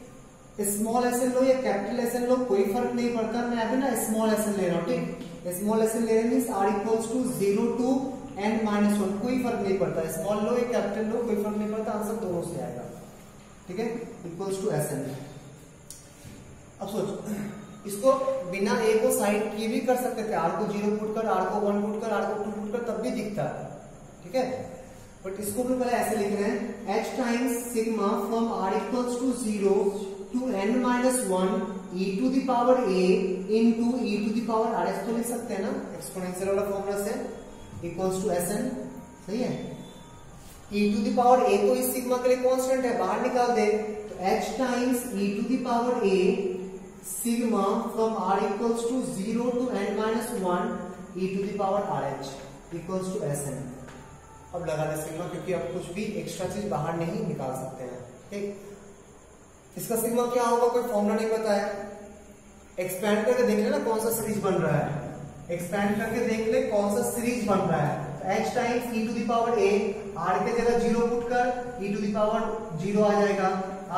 स्मॉल एस एन लो या कैपिटल एस एन लो कोई फर्क नहीं पड़ता, मैं अभी ना स्मॉल एस एन ले रहा हूँ, ठीक। स्मॉल एस एन ले रहे means r equals to 0 to n minus 1, कोई फर्क नहीं पड़ता, स्मॉल लो या कैपिटल लो कोई फर्क नहीं पड़ता, आंसर दोनों से आएगा, ठीक है, इक्वल्स टू एस एन। अब सोचो इसको बिना a को साइड किए भी कर सकते थे, r को 0 पुट कर, r को 1 पुट कर, r को 2 पुट कर, तब भी दिखता है, ठीक है। बट इसको भी पहले ऐसे लिख रहे हैं h times sigma from r equals to 0 to n minus 1 e to the power a into e to the power r H, तो लिख सकते हैं ना एक्सपोनेंशियल वाला फॉर्मूला से, इक्वल्स टू Sn, सही है। e to the power a तो इस सिग्मा के लिए कांस्टेंट है, बाहर निकाल दे, तो h times e to the power a sigma from r equals to 0 to n minus 1 e to the power r h equals to Sn। अब लगा दे सिग्मा, क्योंकि अब कुछ भी एक्स्ट्रा चीज बाहर नहीं निकाल सकते हैं, ठीक। इसका सिग्मा क्या होगा कोई फॉर्मूला नहीं बताया, एक्सपैंड करके देख ले ना कौन सा सीरीज बन रहा है, एक्सपैंड करके देख ले कौन सा सीरीज बन रहा है। तो h times e to the power a, r के जगह 0 पुट कर e टू द पावर 0 आ जाएगा,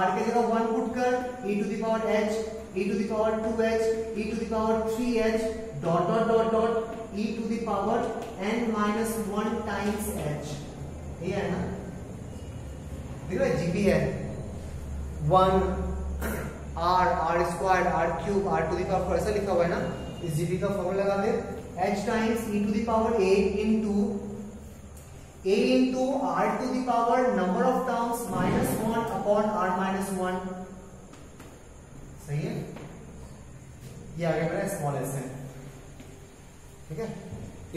r के जगह 1 पुट कर e to the power h, e to the power 2h, e to the power 3h dot dot dot dot e to the power n minus 1 times h। ये है ना, देखो GP है 1 r square r cube r to the power ऐसा लिखा हुआ है ना, इस जीपी का फॉर्मूला लगा दे h times e to the power a into r to the power number of terms minus 1 upon r minus 1। सही है, ये आगे मेरा स्मॉल एस है, ठीक है।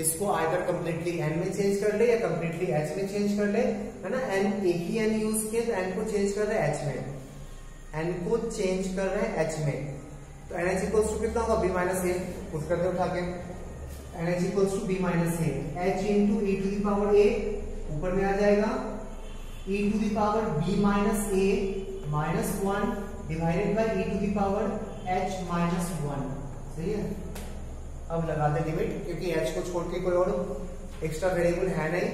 इसको आइदर कंप्लीटली n में चेंज कर ले या कंप्लीटली h में चेंज कर ले, है ना। n एक ही n यूज किए तो n को चेंज कर रहे हैं h में, n को चेंज कर रहे हैं h में। तो NH इक्वल्स टू कितना होगा b माइनस ए, पुट कर दे उठा के NH equals to b minus A, h into e to the power a ऊपर में आ जाएगा, e to the power b minus a minus 1 divided by e to the power h minus 1। सही है, अब लगा दे लिमिट, क्योंकि h को छोड़ के कोई और एक्स्ट्रा वेरिएबल है नहीं,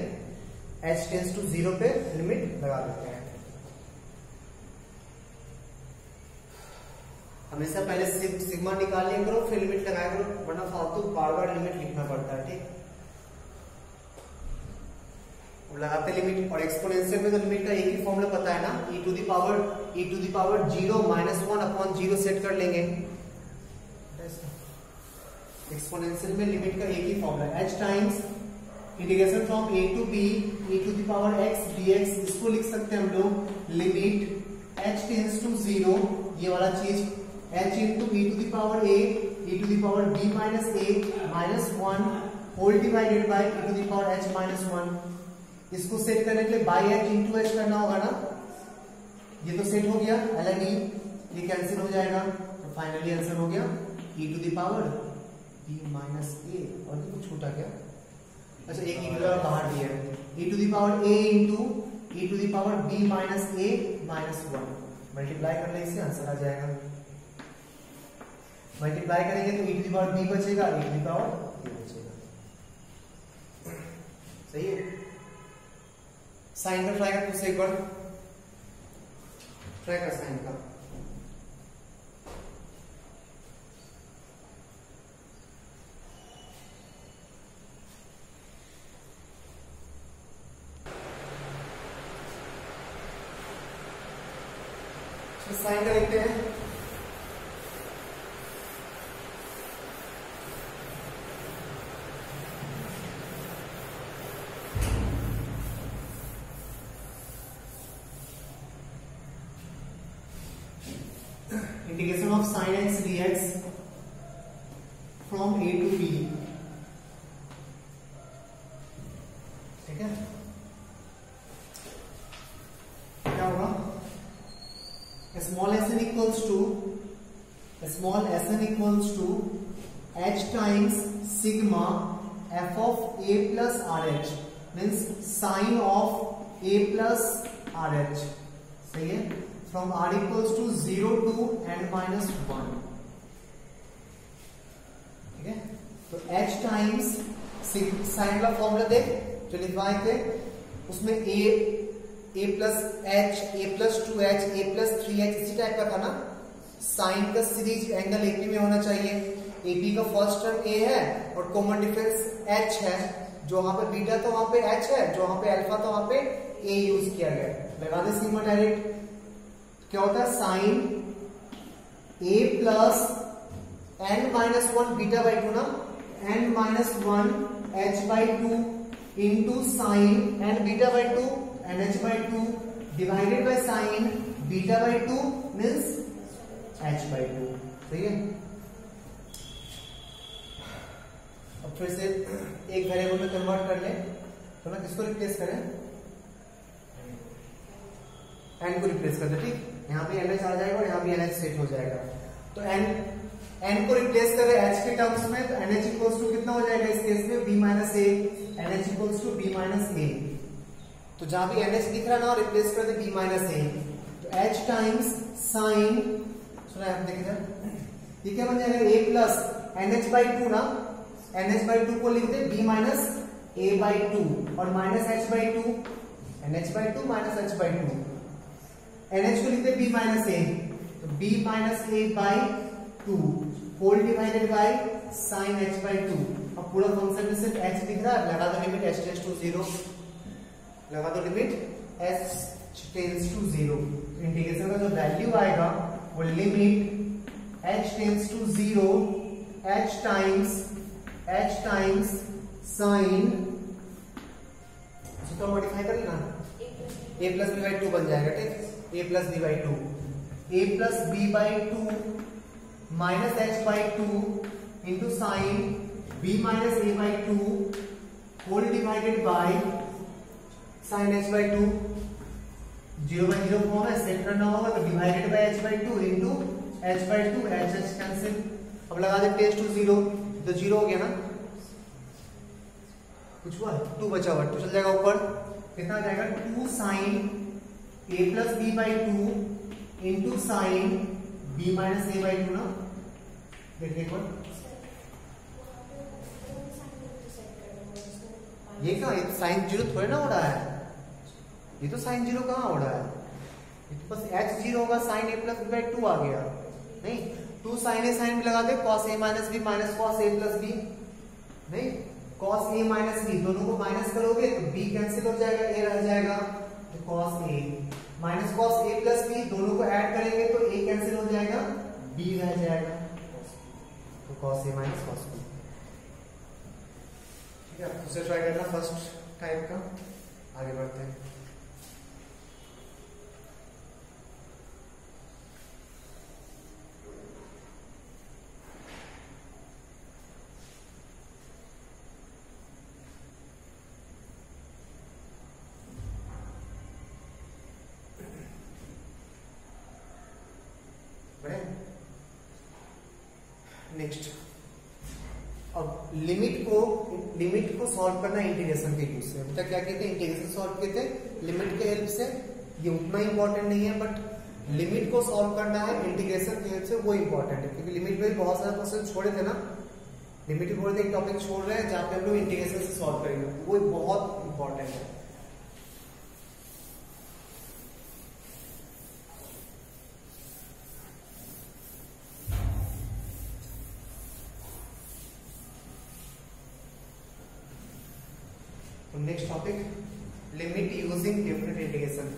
h टेंड्स टू 0 पे लिमिट लगा देते हैं। हमेशा पहले सिग्मा निकाल लिया करो फिर लिमिट लगाया करो, वरना फालतू बार बार लिमिट लिखना पड़ता है, ठीक। लगाते लिमिट, और एक्सपोनेंशियल में तो लिमिट का एक ही फॉर्मूला पता है ना, e to the power 0 minus 1 upon 0 set कर लेंगे। एक्सपोनेंशियल में लिमिट का एक ही फॉर्मूला है, h times integration from a to b e to the power x dx। इसको लिख सकते हैं हम लोग लिमिट h टेंड्स टू 0, ये वाला चीज h into e to the power a e to the power b minus a minus 1 whole divided by e to the power h minus 1। इसको सेट करने के लिए बाय h इंटू h करना होगा ना, ये तो सेट हो गया ln e, ये कैंसिल हो जाएगा, तो फाइनली आंसर हो गया e to the power b minus a। और ये कुछ छूटा क्या, अच्छा एक e बाहर दिया है, e to the power a into e to the power b minus a minus 1, multiply करने से आंसर आ जाएगा। मल्टीप्लाई करेंगे तो e to the power b बचेगा, e to the power a बचेगा। सही है, साइन का ट्राई कर, एक बार ट्राई कर साइन का। साइन का लिखते हैं, integration of sin x dx from a to b, ठीक है। क्या होगा, small sn equals to h times sigma f of a plus RH, means sine of a plus RH। सही है, from r equals to 0 to n minus 1, ठीक है। तो h times sine का फॉर्मूला देख जो लिखवाए थे, उसमें a plus h, a plus 2h, a plus 3h इसी टाइप का था ना। साइन का सीरीज एंगल AP में होना चाहिए, AP का फर्स्ट टर्म a है और कॉमन डिफरेंस h है, जो वहां पे बीटा तो वहां पे h है, जो वहां पे अल्फा तो वहां पे a यूज किया गया। लगा दे सिग्मा डायरेक्ट, क्या होता है sine a plus n minus 1 beta by 2 ना, n minus 1 h by 2 into sine n beta by 2 nh by 2 divided by sine beta by 2 means h by 2। सही है, अब फिर से एक वेरिएबल में कन्वर्ट कर ले, तो ना किसको रिप्लेस करें, n को रिप्लेस कर दे, ठीक। यहाँ पे nh आ जाएगा और यहाँ भी nh सेट हो जाएगा। तो n को रिप्लेस करें h के टर्म्स में, तो nh इक्वल्स टू कितना हो जाएगा इस केस में b minus a, nh equals to b minus a। तो जहां भी nh दिख रहा ना रिप्लेस कर दे b माइनस a, तो h टाइम्स साइन, सुना आप देखिए ये क्या बन जाएगा a प्लस NH/2 ना, NH/2 को लिख दे b माइनस a/2 और minus h/2, NH/2 minus h/2, NH को लिख दे b माइनस a, तो b minus a/2 whole divided by sine h/2। अब पूरा फंक्शन में सिर्फ h दिख रहा है, लगा दो लिमिट h टेंड्स टू 0, लगा दो limit h tends to 0। Integration का जो वैल्यू आएगा वो limit h tends to 0 h times sine, इसको मॉडिफाई कर लेना, a प्लस b/2 बन जाएगा। ठीक, a plus b/2, a plus b/2 minus h/2 into sine b minus a/2 whole divided by sine h/2। 0/0 form है, set करना होगा तो divided by h/2 into h/2, h cancel. अब लगा दे टेंड्स टू 0, तो 0 हो गया ना, कुछ हुआ 2 बचा हुआ, 2 चल जाएगा ऊपर, कितना आ जाएगा 2 sine a plus b/2 into sine b minus a/2 ना। देखिए एक बार, ये क्या साइन 0 थोड़ा ना हो रहा है, ये तो साइन 0 कहाँ हो रहा है, ये तो बस h 0 होगा, साइन a प्लस b/2 आ गया। नहीं, 2 साइन a साइन b लगा दे, cos a minus b minus cos a plus b, नहीं cos a माइनस b, दोनों को माइनस करोगे तो b कैंसिल हो जाएगा, a रह जाएगा, तो cos a minus cos a plus b, दोनों को ऐड करेंगे तो a कैंसिल हो जाएगा, b रह जाएगा, तो cos a minus cos b। ठीक है, दूसरा ट्राई करना फर्स्ट टाइप का, आगे बढ़ते हैं। नेक्स्ट, अब लिमिट को सॉल्व करना इंटीग्रेशन के यूज से। मतलब क्या कहते हैं, इंटीग्रेशन सॉल्व किए थे लिमिट के हेल्प से, ये उतना इंपॉर्टेंट नहीं है, बट लिमिट को सॉल्व करना है इंटीग्रेशन की हेल्प से, वो इंपॉर्टेंट है, क्योंकि लिमिट में बहुत सारे क्वेश्चन छोड़े थे ना, लिमिट में बोलते एक टॉपिक छोड़ रहे हैं जहाँ पे हम लोग इंटीग्रेशन से सॉल्व करेंगे, वो बहुत इंपॉर्टेंट है। तो next topic, limit using definite integration.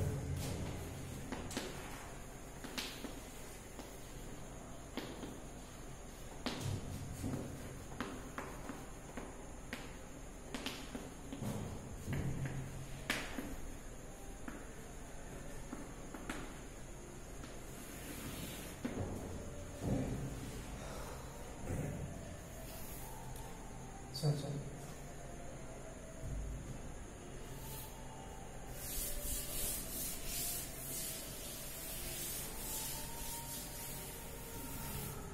चल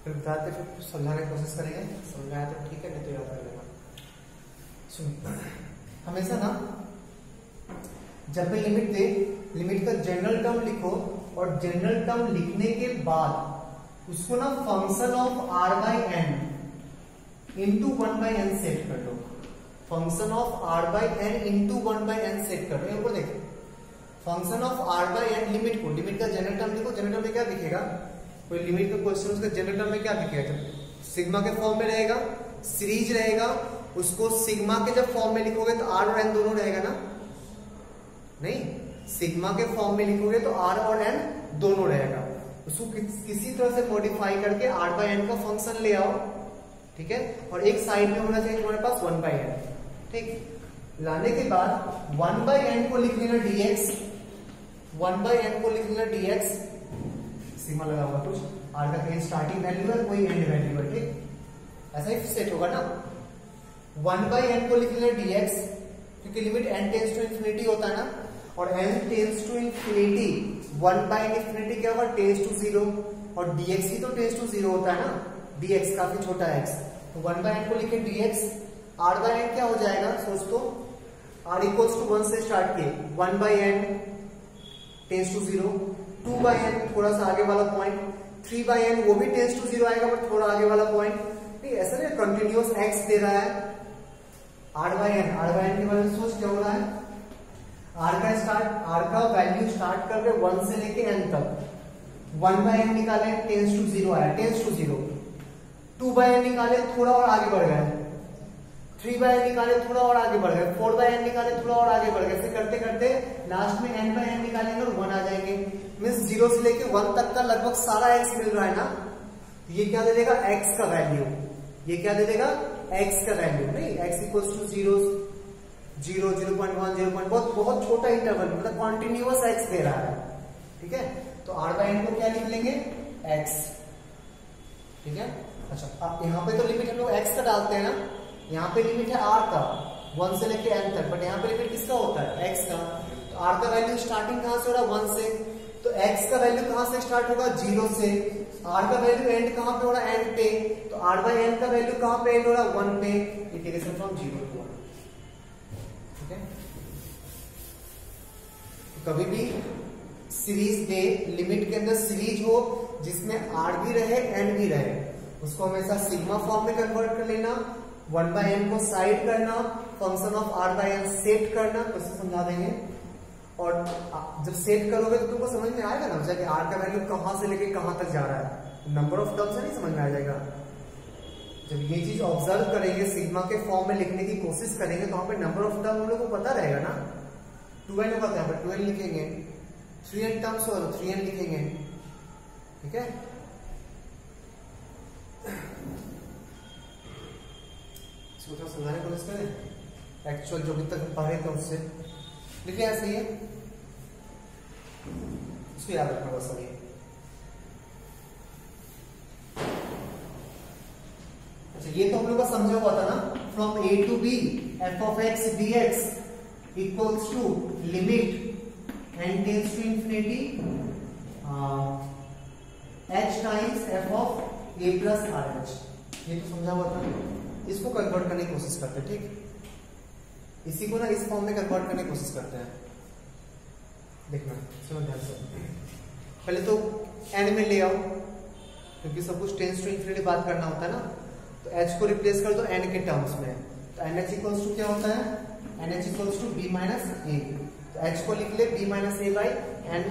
फिर बताते, फिर समझाने की कोशिश करेंगे, समझाया तो ठीक है, नहीं तो याद कर लेना। सुन, हमेशा ना जब भी लिमिट दे, लिमिट का जनरल टर्म लिखो, और जनरल टर्म लिखने के बाद उसको ना function of r by N into 1 by N set कर दो, function of r by N into 1 by N set कर दो। यहाँ पर देखो, function of r by N, limit को, लिमिट का जनरल टर्म लिखो, जनरल टर्म में क्या दिखेगा, कोई लिमिट का क्वेश्चन उसका जनरल टर्म में क्या दिखेगा, सिग्मा के फॉर्म में रहेगा, सीरीज रहेगा, उसको सिग्मा के जब फॉर्म में लिखोगे तो r और n दोनों रहेगा ना, नहीं सिग्मा के फॉर्म में लिखोगे तो r और n दोनों रहेगा, उसको किसी तरह से मॉडिफाई करके r बाई एन का फंक्शन ले आओ, ठीक है, और एक साइड में होना चाहिए तुम्हारे पास 1 बाई एन, ठीक, लाने के बाद 1 बाई एन को लिख लेना dx, 1 बाई एन को लिख लेना dx, सिग्मा लगा हुआ कुछ, r का कहीं स्टार्टिंग वैल्यू है, कोई एंड वैल्यू है, ठीक, ऐसा ही सेट होगा ना। 1 बाई एन को लिख लेना dx, क्योंकि limit n tends to infinity होता है ना, और n tends to infinity, 1 by infinity क्या होगा, टेंड्स टू 0, और dx भी तो टेंड्स टू 0 होता है ना, dx काफी छोटा है x, तो 1 बाई एन को लिखे dx, r बाई एन क्या हो जाएगा, सोच तो, r इक्वल्स टू 1 से स्टार्ट किए, 1 by N tends to 0, 2 by N थोड़ा सा आगे वाला पॉइंट, 3/n वो भी टेंस टू 0 आएगा, बट थोड़ा आगे वाला पॉइंट। ठीक है, ऐसा नहीं कंटिन्यूअस x दे रहा है, r/n के बारे में सोच क्या हो रहा है। r का वैल्यू स्टार्ट कर रहे 1 से लेके n तक, 1/n निकाले टेंस टू 0 आया, टेंस टू 0। 2/n निकाले थोड़ा और आगे बढ़ गए, 3/n निकाले थोड़ा और आगे बढ़ गए, 4/n निकाले थोड़ा और आगे बढ़ गए, ऐसे करते करते लास्ट में n/n निकालेंगे और 1 आ जाएंगे। मींस 0 से लेके 1 तक का लगभग सारा x मिल रहा है ना, ये क्या दे देगा x का वैल्यू, ये क्या दे देगा x का वैल्यू। नहीं, x इक्वल्स टू 0, 0, 0.1, 0. बहुत छोटा इंटरवल, मतलब कॉन्टिन्यूअस x दे रहा है। ठीक है, तो r/n को क्या लिख लेंगे x। ठीक है, अच्छा अब यहाँ पे तो लिमिट हम लोग x का डालते हैं ना, यहाँ पे लिमिट है r का 1 से लेके n तक, बट यहाँ पे लिमिट किसका होता है x का। तो r का वैल्यू स्टार्टिंग कहां से हो रहा है 1 से, तो x का वैल्यू कहां से स्टार्ट होगा 0 से, r का वैल्यू एंड कहां पे हो रहा है n पे, तो r/n का वैल्यू कहां पे एंड हो रहा है 1 पे, इंटीग्रेशन फ्रॉम 0 to 1। ठीक है, तो कभी भी सीरीज दे, लिमिट के अंदर सीरीज हो जिसमें r भी रहे n भी रहे, उसको हमेशा सिग्मा फॉर्म में कन्वर्ट कर लेना, 1/n को साइड करना, फंक्शन ऑफ r/n सेट करना, तो समझा देंगे। और जब सेट करोगे तो तुमको समझ में आएगा ना कि r का वैल्यू कहां से लेके कहां तक जा रहा है, नंबर ऑफ टर्म्स से नहीं समझ में आ जाएगा। जब ये चीज ऑब्जर्व करेंगे, सिग्मा के फॉर्म में लिखने की कोशिश करेंगे, तो वहां पे नंबर ऑफ टर्म हम लोग को पता रहेगा ना। 2n होगा तो यहाँ पर 2n लिखेंगे, 3n टर्म्स हो तो 3n लिखेंगे। ठीक है, इसको थोड़ा समझाने की कोशिश करें, एक्चुअल जो भी तक पढ़े थे उससे लिखे ऐसे ही है, इसको याद रखना बस। अभी अच्छा, ये तो हम लोग का समझा हुआ था ना, from a to b f of x dx equals to limit n tends to infinity h times f of a plus rh, ये तो समझा हुआ था। इसको कन्वर्ट करने की कोशिश करते हैं। ठीक, इसी को ना इस फॉर्म में कन्वर्ट करने की कोशिश करते हैं। देखना, सुनो ध्यान से, पहले तो n में ले आओ, क्योंकि सब कुछ टेंस टू इंफिनिटी बात करना होता है ना, तो h को रिप्लेस कर दो n के टर्म्स में, तो nh इक्वल्स टू क्या होता है, nh equals to b minus a, तो h को लिख ले b minus a by n,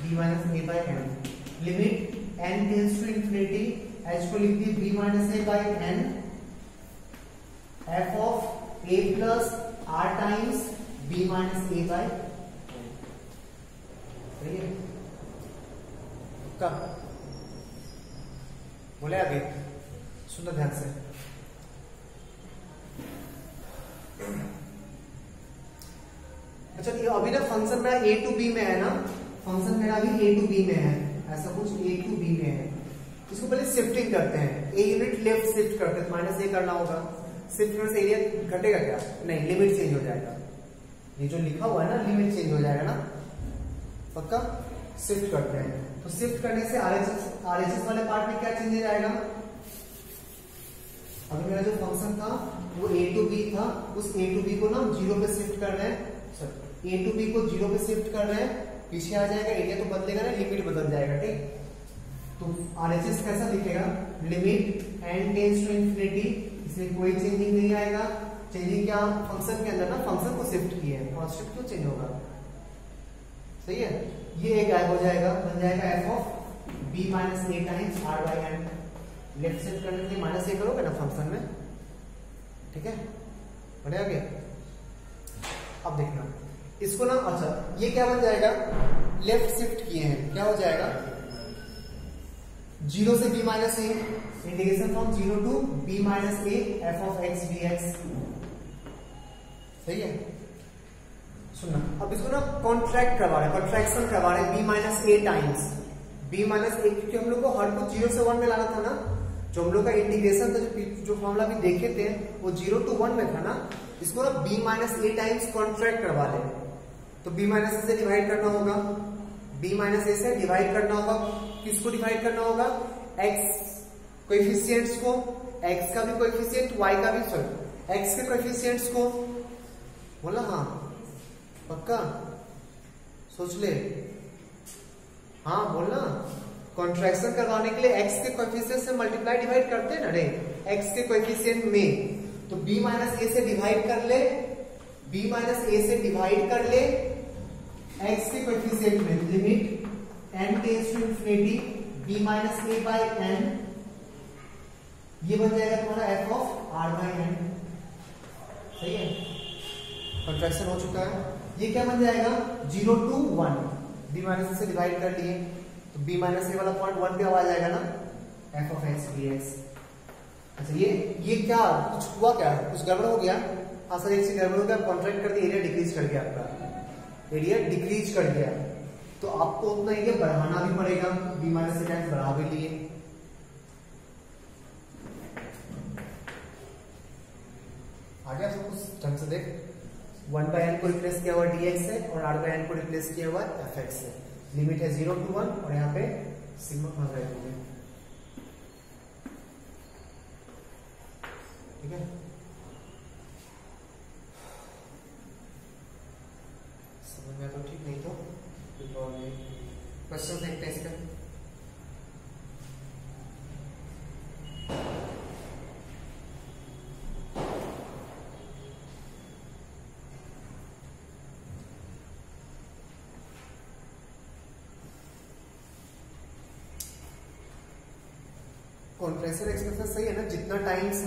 b minus a by n, limit n tends to infinity, h को लिख दी b minus a by n, f of a plus r times b minus a by n। सही है, कब बोले आगे, सुनो ध्यान से। अच्छा, ये अभी ना फंक्शन मेरा a टू b में है ना, फंक्शन मेरा अभी a टू b में है, ऐसा कुछ a टू b में है। इसको पहले शिफ्टिंग करते हैं, a यूनिट लेफ्ट शिफ्ट करते हैं, माइनस a करना होगा। शिफ्ट करने से एरिया घटेगा क्या, नहीं, लिमिट चेंज हो जाएगा। ये जो लिखा हुआ है ना, लिमिट चेंज हो जाएगा ना, पक्का। शिफ्ट करते हैं, तो शिफ्ट करने से RHS वाले पार्ट में क्या चेंज हो जाएगा। अभी मेरा जो फंक्शन था वो a टू b था, उस a टू b को ना 0 पे शिफ्ट कर रहे हैं, a टू b को 0 पे शिफ्ट कर रहे हैं, पीछे आ जाएगा, एरिया तो बदलेगा ना, लिमिट बदल जाएगा। ठीक, तो RHS कैसा दिखेगा, limit n tends to infinity, इसमें कोई चेंजिंग नहीं आएगा। चेंजिंग क्या, फंक्शन के अंदर ना फंक्शन को शिफ्ट किए हैं, कांस्टेंट क्यों चेंज होगा। सही है, ये एक गायब हो जाएगा, बन जाएगा f of b minus a times r by n। Left shift करने के लिए माइनस a करोगे ना फंक्शन में। ठीक है, बढ़े आगे। अब देखना इसको ना, अच्छा ये क्या बन जाएगा, लेफ्ट शिफ्ट किए हैं, क्या हो जाएगा 0 से b minus a, integration from 0 to b minus a f of x dx। सही है, सुनना, अब इसको ना कॉन्ट्रैक्ट करवा रहे हैं, कॉन्ट्रैक्शन करवा रहे हैं b minus a times b minus a, क्योंकि हम लोग को हर कुछ 0 से 1 में लाना था ना, जो हम लोग का इंटीग्रेशन था, जो फॉर्मूला भी देखे थे वो 0 टू 1 में था ना, इसको ना b minus a times contract करवा ले, तो b माइनस a से डिवाइड करना होगा, b माइनस a से डिवाइड करना होगा, किसको डिवाइड करना होगा, x कोएफिशिएंट्स को, x का भी कोएफिशिएंट, y का भी, सॉरी x के कोएफिशिएंट्स को, बोला हाँ पक्का, सोच ले, हाँ बोलना, कॉन्ट्रैक्शन करवाने के लिए x के कोएफिशिएंट से मल्टीप्लाई डिवाइड करते हैं ना रे, x के कोएफिशिएंट में, तो b माइनस ए से डिवाइड कर ले, b माइनस ए से डिवाइड कर ले x के कोएफिशिएंट में, limit n tends to infinity b minus a by n, ये बन जाएगा तुम्हारा f of r by n। सही है, कॉन्ट्रैक्शन हो चुका है। ये क्या बन जाएगा 0 to 1, b माइनस ए से डिवाइड कर लिए तो b माइनस ए वाला पॉइंट 1 पे आ जाएगा ना, f ऑफ x dx। अच्छा ये क्या कुछ हुआ, क्या कुछ गड़बड़ हो गया? हाँ सर एक चीज गड़बड़ हो गया, कॉन्ट्रैक्ट कर दिया, एरिया डिक्रीज कर गया, आपका एरिया डिक्रीज कर गया, तो आपको उतना एरिया बढ़ाना भी पड़ेगा, b माइनस ए टाइम्स बढ़ा भी लिए। आ गया सब कुछ ढंग से देख, 1 बाय n को रिप्लेस किया हुआ dx है और r बाय n को रिप्लेस किया हुआ fx है, लिमिट है 0 to 1 और यहाँ पे सिग्मा कहाँ गए होंगे, ठीक है। समझ में तो ठीक नहीं तो क्वेश्चन देखते हैं इसका। कॉन्ट्रैक्शन एक्सप्रेशन सही है ना, जितना टाइम्स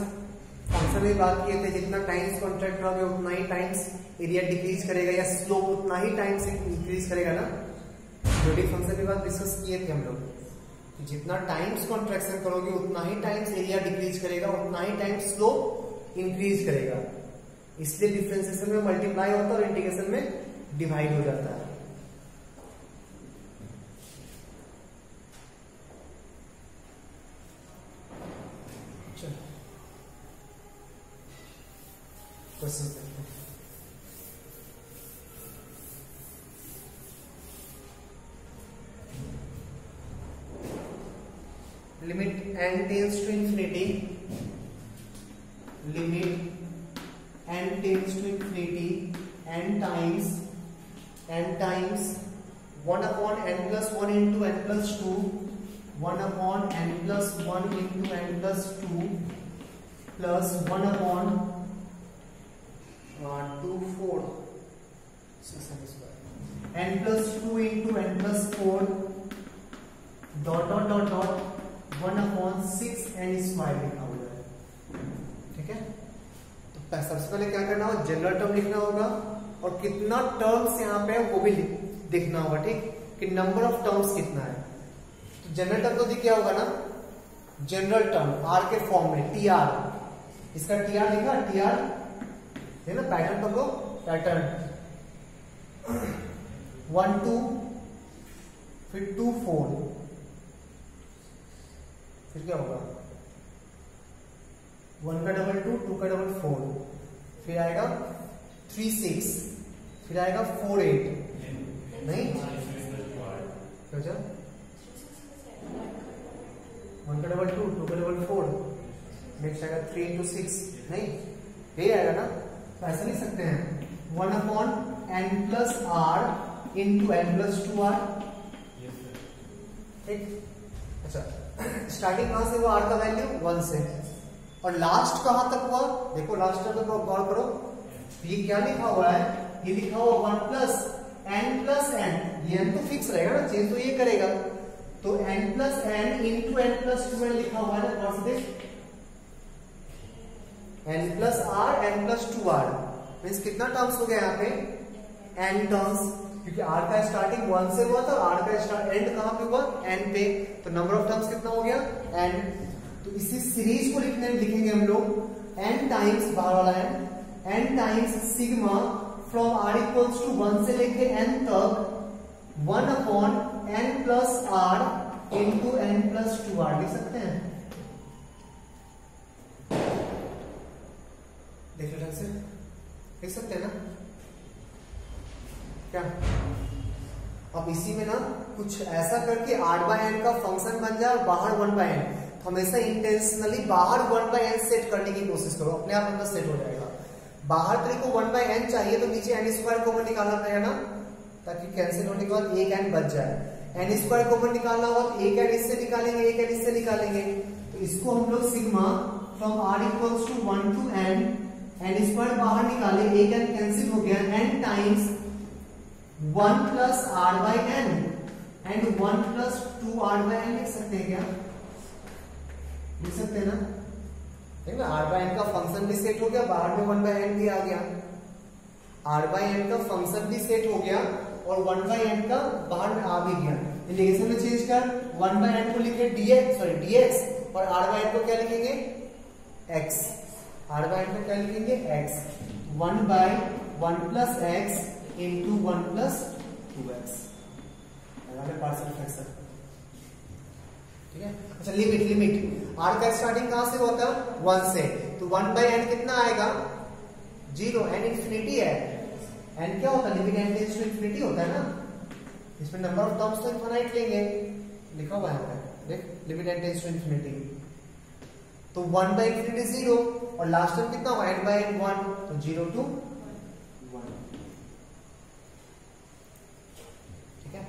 फंक्शन में बात किए थे, जितना टाइम्स कॉन्ट्रैक्ट करोगे उतना ही टाइम्स एरिया डिक्रीज करेगा या स्लोप उतना ही टाइम्स इंक्रीज करेगा ना। जो फंक्शन की बात डिस्कस किए थे हम लोग, जितना टाइम्स कॉन्ट्रैक्शन करोगे उतना ही टाइम्स एरिया डिक्रीज करेगा, उतना ही टाइम्स स्लोप इंक्रीज करेगा। इसलिए डिफरेंशिएशन में मल्टीप्लाई होता है और इंटीग्रेशन में डिवाइड हो जाता है। क्वेश्चन देखते हैं। Limit n tends to infinity, limit n tends to infinity n times 1 upon n plus 1 into n plus 2, 1 upon n plus 1 into n plus 2 plus 1 upon 2 4 n plus 2 into n plus 4 dot dot dot dot 1 upon 6 n square लिखा हुआ है, ठीक है। तो सबसे पहले क्या करना होगा, जनरल टर्म लिखना होगा और कितना टर्म्स यहाँ पे वो भी देखना होगा, ठीक, कि नंबर ऑफ टर्म्स कितना है। तो जनरल टर्म तो दिख गया होगा ना, जनरल टर्म r के फॉर्म में tr, इसका tr लिखा, tr है ना, पैटर्न पकड़ो, पैटर्न 1 2 फिर 2 4, फिर क्या होगा 1 का डबल 2, 2 का डबल 4, फिर आएगा 3 6, फिर आएगा 4 8, नहीं क्या 1 का डबल 2, 2 का डबल 4, नेक्स्ट आएगा 3 into 6, नहीं ये आएगा ना। तो ऐसा लिख सकते हैं 1 upon n plus r into n plus 2r, ठीक। अच्छा स्टार्टिंग कहां से हुआ, r का वैल्यू 1 से, और लास्ट कहां तक हुआ, देखो लास्ट तक गौर करो, ये क्या लिखा हुआ है, ये लिखा हुआ 1 प्लस n प्लस n, ये n तो फिक्स रहेगा ना, चेंज तो ये करेगा, तो n plus n into n plus 2n लिखा हुआ है ना, कौन से n plus r n plus 2r, means कितना टर्म्स हो गया यहाँ पे n टर्म्स, क्योंकि r का स्टार्टिंग 1 से हुआ था, r का एंड कहां पे हुआ n पे, तो नंबर ऑफ टर्म्स कितना हो गया n। तो इसी सीरीज को लिखेंगे हम लोग n टाइम्स, बाहर वाला n times sigma from r equals to 1 से लेके n तक 1 upon n plus r into n plus 2r लिख सकते हैं। देख लो ढंग से, लिख सकते हैं ना क्या। अब इसी में ना कुछ ऐसा करके r बाय n का फंक्शन बन जाए और बाहर 1 बाय n, हमेशा इंटेंशनली बाहर 1 बाय n सेट करने की कोशिश करो, अपने आप अंदर सेट हो जाएगा। बाहर तेरे को 1 बाय n चाहिए तो नीचे n स्क्वायर कॉमन निकालना पड़ेगा ना, ताकि कैंसिल होने के बाद एक n बच जाए। एन स्क्वायर कॉमन निकालना होगा तो एक एन इससे निकालेंगे, एक एन इससे निकालेंगे, तो इसको हम लोग sigma from are equals to 1 to n, n square बाहर निकाले, एक एन कैंसिल हो गया, n times 1 plus r by n and 1 plus 2 r by n लिख सकते हैं क्या? लिख सकते हैं ना? ठीक है, आर बाई एन का फंक्शन भी सेट हो गया, बाहर में 1 बाई एन भी आ गया, आर बाई एन का फंक्शन भी सेट हो गया और 1 बाई एन का बाहर में आ भी गया। इंटीग्रेशन में चेंज कर 1 बाई एन को लिखे dx और आर बाई एन को क्या लिखेंगे x, आर बाई एन को क्या लिखेंगे x, 1 by 1 plus x into 1 plus 2x partial fraction. ठीक है, अच्छा लिमिट आर का स्टार्टिंग कहां से होता है 1 से, तो 1 बाई एन कितना आएगा 0, एन इंफिनिटी है, एन क्या होता है limit n tends to infinity होता है ना, इसमें नंबर ऑफ टर्म्स तो इनफाइनाइट लेंगे, लिखा हुआ है देख limit n tends to infinity, तो 1 बाई इंफिनिटी 0 और लास्ट टर्म कितना हुआ एन बाई एन 1, तो 0 टू 1। ठीक है,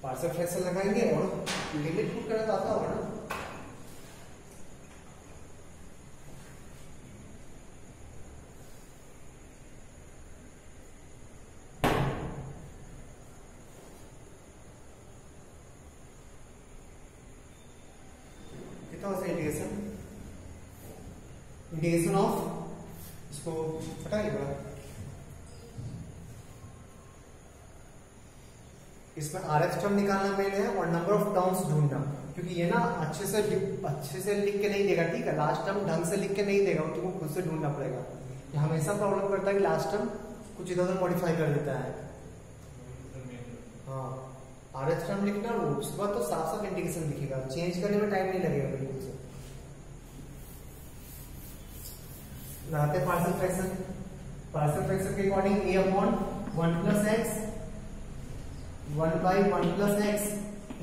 पार्शियल फ्रैक्शन लगाएंगे और लिमिट पुट करना आता होगा ना, इंटीग्रेशन ऑफ, इसको हटाइए बड़ा, इसमें RX टर्म निकालना मेन है और नंबर ऑफ टर्म्स ढूंढना, क्योंकि ये ना अच्छे से लिख के नहीं देगा, ठीक है, लास्ट टर्म ढंग से लिख के नहीं देगा, तुमको खुद से ढूंढना पड़ेगा, ये हमेशा प्रॉब्लम करता है कि लास्ट टर्म कुछ इधर उधर मॉडिफाई कर देता है। हाँ, RX टर्म लिखना वो उसके बाद तो साफ साफ इंटीग्रेशन दिखेगा, चेंज करने में टाइम नहीं लगेगा बिल्कुल से। लगाते पार्शियल फ्रैक्शन, पार्शियल फ्रैक्शन के according a upon 1 plus x 1 by 1 plus x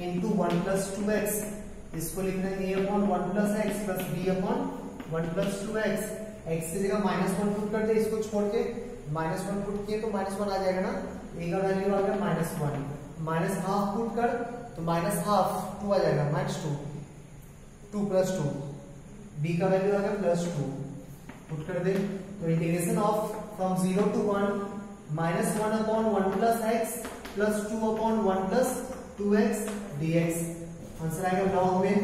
into 1 plus 2x, इसको लिखना है a upon 1 plus x plus b upon 1 plus 2x, x की जगह -1 पुट कर दे, इसको छोड़ के -1 पुट किए तो -1 आ जाएगा ना, a का वैल्यू आ गया -1, माइनस हाफ पुट कर तो -हाफ 2 आ जाएगा, -2 2 प्लस 2, b का वैल्यू आ गया +2 पुट कर दे, तो integration of from 0 to 1 -1 upon 1 plus x plus 2 upon 1 plus 2x dx, answer आएगा लॉग में,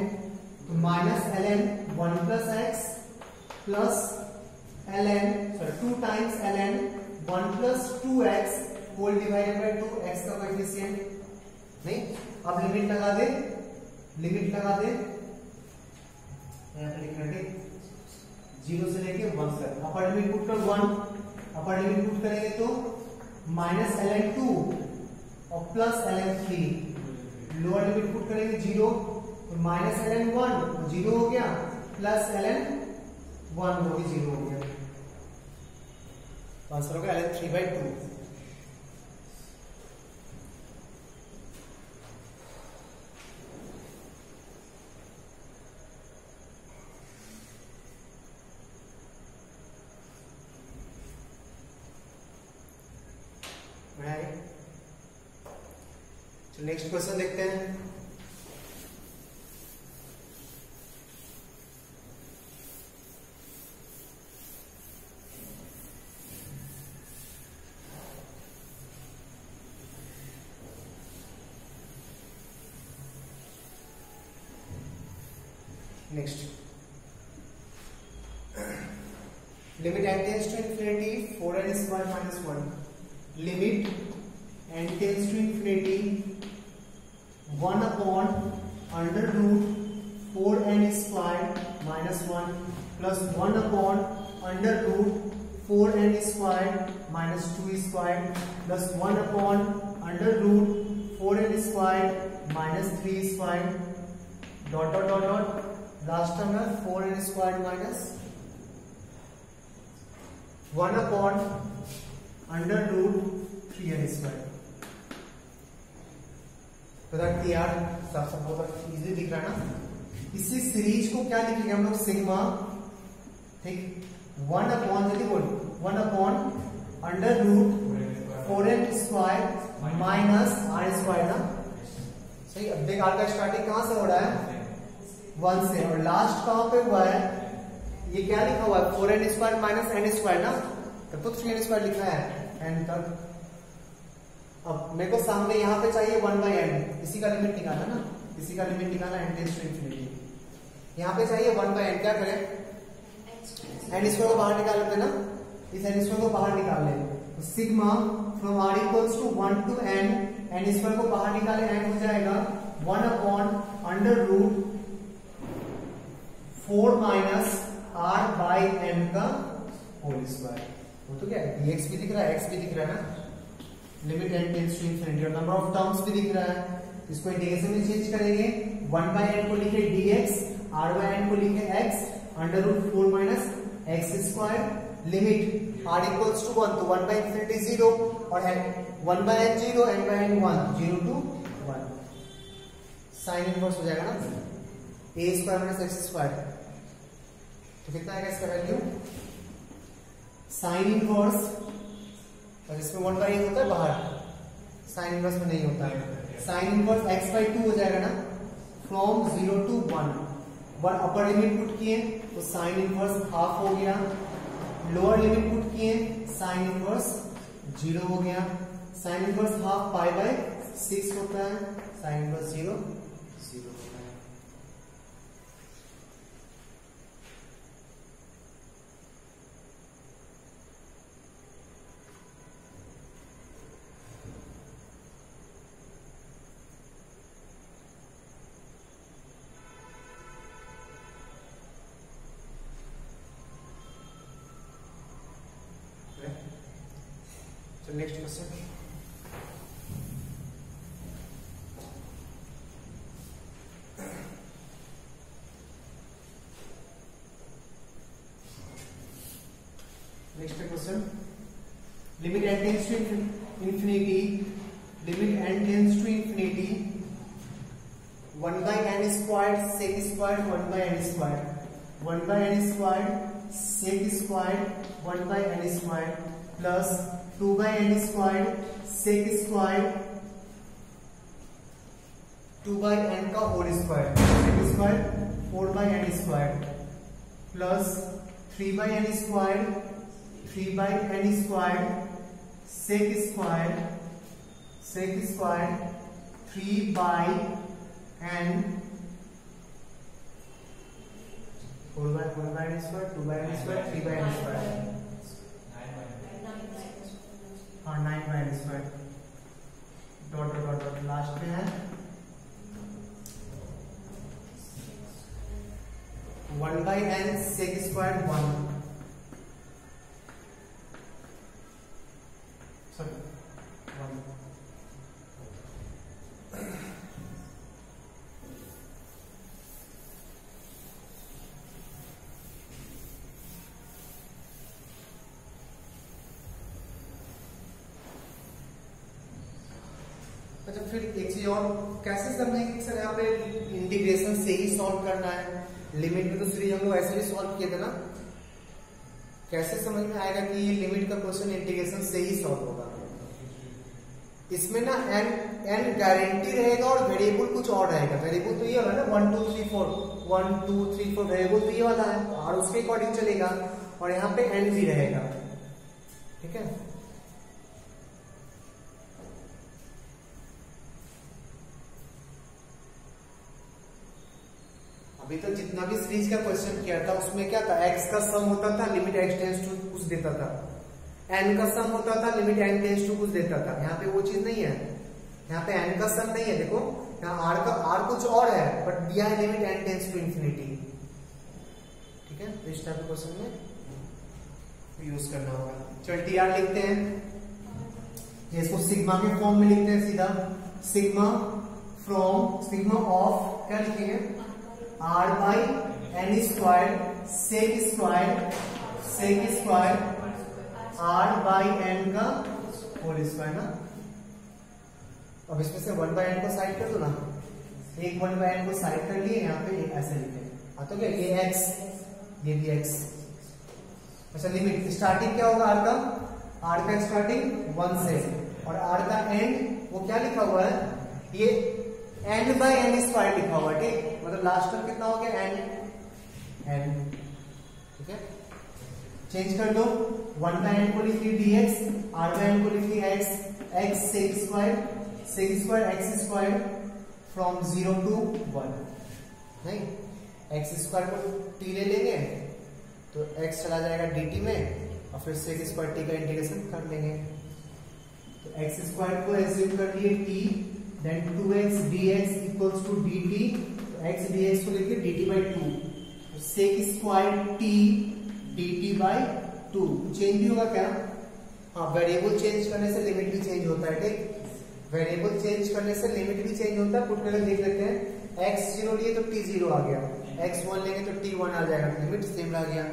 तो -ln 1 plus x plus ln 2 times ln 1 plus 2x whole divided by 2, x का कोएफिशिएंट नहीं, अब लिमिट लगा दे, लिमिट लगा दे, यहां पे लिखना है 0 से लेके 1 तक, अपर लिमिट पुट कर 1, अपर लिमिट पुट करेंगे तो -ln 2 और plus ln 3, lower limit put करेंगे 0 तो -ln 1 0 हो गया, प्लस ln 1 वो भी 0 हो गया, आंसर होगा ln 3/2। नेक्स्ट क्वेश्चन देखते हैं। Next limit n tends to infinity 4n square minus 1, limit n tends to infinity 1 upon under root 4n square minus 1 plus 1 upon under root 4n square minus 2 square plus 1 upon under root 4n square minus 3 square dot dot dot dot last term है 4n square minus 1 upon under root 3n square. यार सब बहुत easy दिख रहा है ना, इसी series को क्या लिखेंगे हम लोग सिग्मा, ठीक, 1 अपॉन जल्दी बोल 1 upon under root 4n square minus r square ना, सही। अब देख आर का स्टार्टिंग कहां से हो रहा है 1 से, और लास्ट कहां पे हुआ है, ये क्या लिखा हुआ है 4n square minus n square ना, तब तो 3n स्क्वायर लिखा है n तक। अब मेरे को सामने यहाँ पे चाहिए 1/n, इसी का लिमिट निकालना ना, इसी का लिमिट निकालना n टेंड्स टू इंफिनिटी। यहाँ पे चाहिए 1/n, क्या करें n स्क्वायर को बाहर निकाल लेते ना, इस n स्क्वायर को बाहर निकाल ले, तो sigma from r equals to 1 to n, n square को बाहर निकाले n हो जाएगा 1/√4 माइनस r बाई n का होल स्क्वायर। वो तो क्या है dx भी दिख रहा है, x भी दिख रहा है ना, limit n tends to infinity, और नंबर ऑफ टर्म्स भी दिख रहा है। इसको इंटीग्रेशन में चेंज करेंगे, 1/n को लिखे dx, r/n को लिखे x, √4 minus x square, limit r equals to 1, तो 1/infinity 0 और 1/n 0, n/n 1, 0 to 1, sine inverse हो जाएगा ना a square minus x square. तो कितना आएगा इसका वैल्यू साइन इनवर्स, और इसमें 1/n होता है बाहर, साइन इनवर्स में नहीं होता है, साइन इनवर्स x/2 हो जाएगा ना, from 0 to 1, one upper limit put किए तो साइन इनवर्स हाफ हो गया, लोअर लिमिट पुट किए साइन इनवर्स 0 हो गया, साइन इनवर्स हाफ π/6 होता है, साइन इनवर्स 0 होता है। So next question. Next question. Limit n tends to infinity. Limit n tends to infinity. 1/n squared sec squared 1/n squared. 1/n squared sec squared 1/n squared plus 2/n squared sec squared 2/n का whole square, sec square 4/n squared plus 3/n squared 3/n squared sec squared 3/n 4/n squared 2/n squared 3/n squared, हाँ 9/n squared dot dot dot last में है 1/n sec squared 1, sorry 1, अच्छा फिर एक चीज और कैसे समझेंगे कि सर यहाँ पे इंटीग्रेशन से ही सॉल्व करना है, लिमिट में तो सीरीज हम लोग ऐसे भी सॉल्व किए थे ना, कैसे समझ में आएगा कि ये लिमिट का क्वेश्चन इंटीग्रेशन से ही सॉल्व होगा। इसमें ना n गारंटी रहेगा और वेरिएबल कुछ और रहेगा, वेरिएबल तो ये वाला ना 1 2 3 4 1 2 3 4 वेरिएबल तो ये वाला है और उसके अकॉर्डिंग चलेगा, और यहाँ पे n भी रहेगा, ठीक है। अभी तो जितना भी सीरीज का क्वेश्चन किया था उसमें क्या था, x का सम होता था लिमिट x टेंड्स टू कुछ देता था, n का सम होता था लिमिट n टेंड्स टू कुछ देता था। यहाँ पे वो चीज नहीं है, यहाँ पे n का सम नहीं है, देखो यहाँ r कुछ और है बट दिया है limit n tends to infinity, ठीक है। तो इस टाइप के क्वेश्चन में यूज करना होगा। चलो tr लिखते हैं, ये इसको सिग्मा के फॉर्म में लिखते हैं सीधा, सिग्मा फ्रॉम सिग्मा ऑफ क्या लिखेंगे r/n square sec square r/n का होल स्क्वायर ना। अब इसमें से 1/n को साइड कर दो ना, एक 1/n को साइड कर लिए, यहाँ पे एक ऐसे लिखे, हाँ तो क्या ये x ये भी x। अच्छा लिमिट स्टार्टिंग क्या होगा r का स्टार्टिंग 1 से और r का एंड वो क्या लिखा हुआ है, ये n बाई एन स्क्वायर लिखा हुआ, ठीक, मतलब लास्ट टर्म कितना हो गया n, ठीक है। चेंज कर दो, 1 बाई n को लिख ली dx, r बाई n को लिख ली x, x sec square x square from 0 to 1, नहीं, x स्क्वायर को t ले लेंगे तो x चला जाएगा dt में और फिर sec स्क्वायर t का इंटीग्रेशन कर लेंगे, तो x स्क्वायर को एज्यूम कर लिए t, then 2x dx equals to dt, तो x dx को लिखिए dt by 2, sec square t dt by 2, change भी होगा क्या, हाँ, वेरिएबल चेंज करने से लिमिट भी चेंज होता है, ठीक, वेरिएबल चेंज करने से लिमिट भी चेंज होता है, पुट करके देख लेते हैं, x 0 लिए तो t 0 आ गया, x 1 लेंगे तो t 1 आ जाएगा, लिमिट सेम आ गया,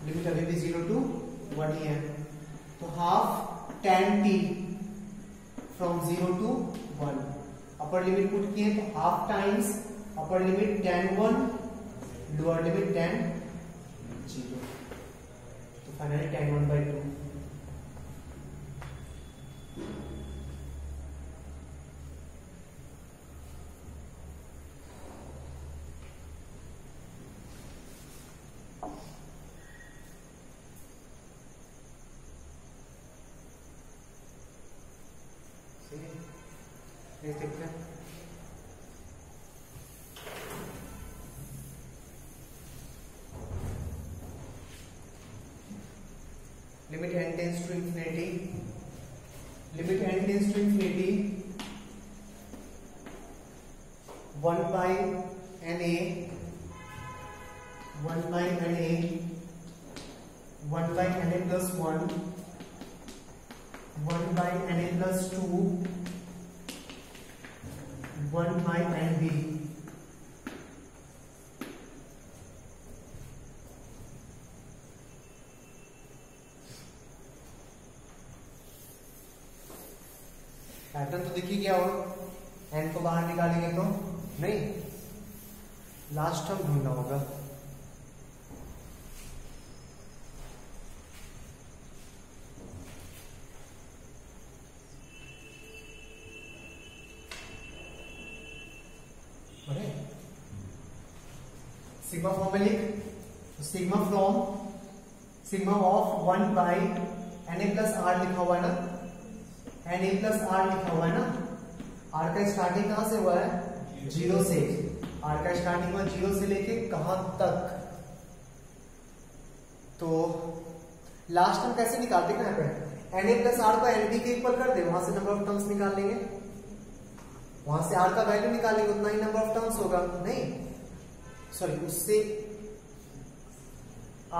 लिमिट अभी भी 0 to 1 ही है, तो half tan t from 0 to 1, upper limit put किए तो half times upper limit tan 1 lower limit tan 0, तो फाइनली tan 1 by 2, देखते हैं limit n tends to infinity, limit n tends to infinity 1 by na 1 by na 1 by na plus 1 1 by na plus 2 1 by nb, pattern तो दिख ही गया होगा, n को बाहर निकालेंगे तो नहीं, लास्ट टर्म ढूंढना होगा, सिग्मा फॉर्म में लिख, तो sigma from sigma of 1 by na plus r लिखा हुआ है ना, na प्लस आर लिखा हुआ है ना, r का स्टार्टिंग कहां से हुआ है 0 से, r का स्टार्टिंग हुआ 0 से लेके कहां तक, तो लास्ट टर्म कैसे निकालते हैं, यहाँ पे na प्लस आर को nb के इक्वल कर दे, वहां से नंबर ऑफ टर्म्स निकाल लेंगे, वहां से r का वैल्यू निकालेंगे उतना ही नंबर ऑफ टर्म्स होगा, नहीं सॉरी उससे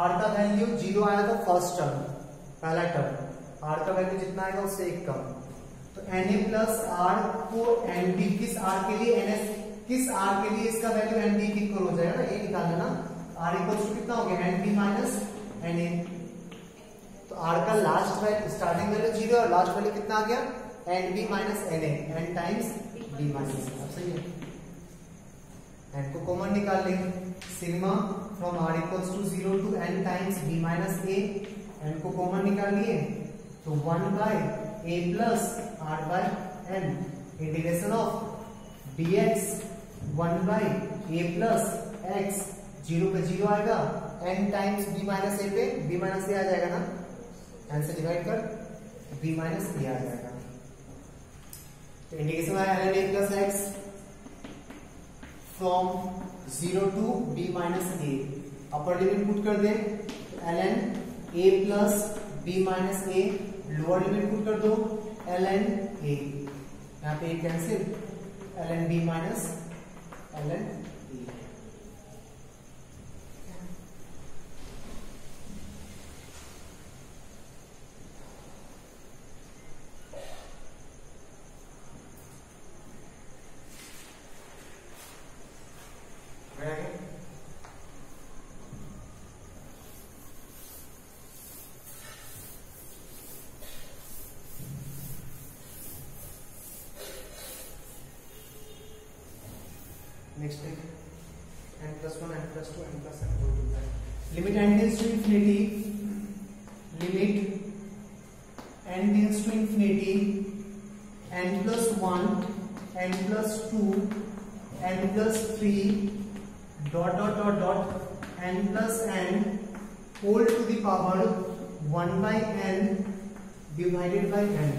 r का वैल्यू 0 आया था फर्स्ट टर्म, पहला टर्म, r का वैल्यू जितना आएगा उससे एक कम, तो na प्लस आर को nb किस r के लिए ns किस r के लिए इसका वैल्यू nb की इक्वल हो जाएगा ना, ये निकाल लेना, r इक्वल टू कितना हो गया nb माइनस na, तो r का लास्ट वैल्यू स्टार्टिंग वैल्यू 0 और लास्ट वैल्यू कितना आ गया nb minus na, n times b minus, अब सही है, n को कॉमन निकाल लेंगे, sigma from r equals to 0 to n times b minus a, n को कॉमन निकाल लिए तो 1 by a plus r by n, integration of dx 1 by a plus x, 0 पे 0 आएगा, n times b minus a पे b minus a आ जाएगा ना, n से डिवाइड कर b माइनस a आ जाएगा, तो इंटीग्रेशन आया ln a plus x from 0 to b minus a, upper limit put कर दें तो ln a plus b minus a, lower limit put कर दो ln a, यहाँ पे cancel, ln b minus ln a, next n plus 1 n plus 2 n plus n whole to that, limit n tends to infinity, limit n tends to infinity n plus 1 n plus 2 n plus 3 dot dot dot dot n plus n whole to the power 1 by n divided by n।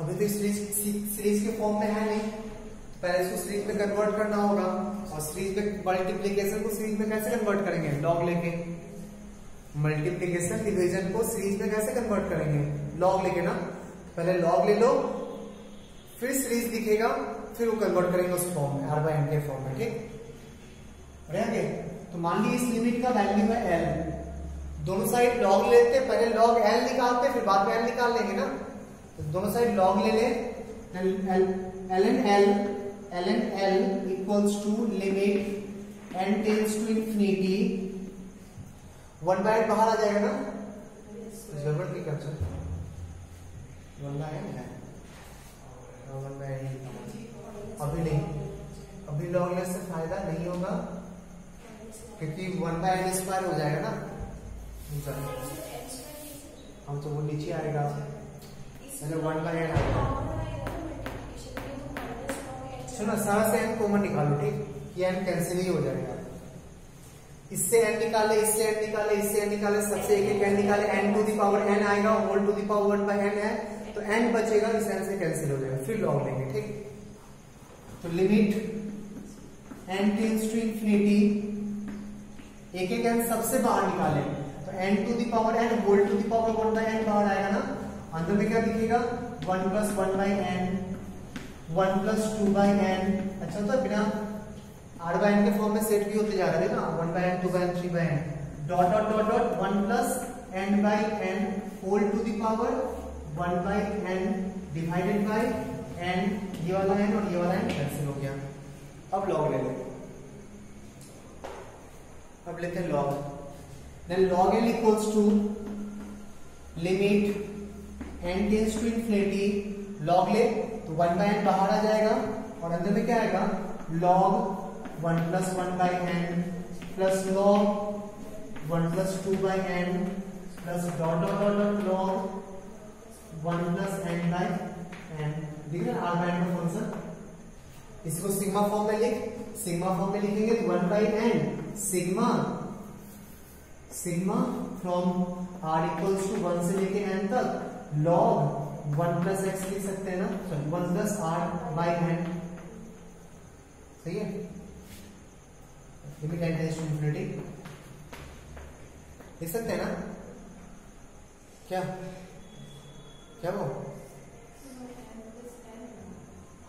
अभी तो series के form में है नहीं, पहले इसको series में convert करना होगा, और सीरीज में मल्टीप्लिकेशन को सीरीज में कैसे कन्वर्ट करेंगे, लॉग लेके। मल्टीप्लिकेशन डिवीजन को सीरीज में कैसे कन्वर्ट करेंगे, लॉग लेके ना। पहले लॉग ले लो, फिर सीरीज दिखेगा, फिर वो कन्वर्ट करेंगे उस फॉर्म में, r by n के फॉर्म में, ठीक है। तो मान ली इस लिमिट का वैल्यू है l, दोनों साइड लॉग लेते, पहले लॉग l निकालते, फिर बाद में l निकाल लेंगे ना। तो दोनों साइड लॉग ले ले, ln l equals to limit n tends to infinity, 1 by n बाहर आ जाएगा ना, जरूरत नहीं कर सकते, 1 by n है, 1 by n अभी नहीं, अभी लॉग लेने से फायदा नहीं होगा, क्योंकि 1 by n स्क्वायर हो जाएगा ना, हम तो वो नीचे आएगा, 1 by n आएगा। सुनो, सारा से n कॉमन निकालो, ठीक, ये n कैंसिल ही हो जाएगा। इससे n निकाले, इससे n निकाले, इससे n निकाले, सबसे एक एक n निकाले, n to the power n आएगा, whole to the power 1 by n है, तो n बचेगा, इस n से कैंसिल हो जाएगा, फिर लॉग लेंगे, ठीक। तो limit n tends to infinity, एक एक n सबसे बाहर निकाले, तो n to the power n whole to the power 1 by n बाहर आएगा ना, अंदर में क्या दिखेगा, 1 plus 1 by n, 1 plus 2 by n। अच्छा, तो बिना r by n के फॉर्म में सेट भी होते जा रहे हैं ना, 1 by n, 2 by n, 3 by n, dot dot dot dot 1 plus n by n whole to the power 1 by n divided by n, ये वाला n और ये वाला n कैंसिल हो गया। अब लॉग ले लें, अब लेते हैं log, then log n equals to limit n tends to infinity, log ले तो 1 by n बाहर आ जाएगा, और अंदर में क्या आएगा, log 1 plus 1 by n plus log 1 plus 2 by n plus dot dot dot dot log 1 plus n by n। दिख रहा है r by n का फंक्शन। इसको सिग्मा फॉर्म में लिख, सिग्मा फॉर्म में लिखेंगे तो 1 by n sigma from r equals to 1 से लेके n तक log 1 plus x लिख सकते हैं ना, sorry 1 plus r by n, सही है। Limit n tends to infinity लिख सकते हैं ना, क्या क्या वो,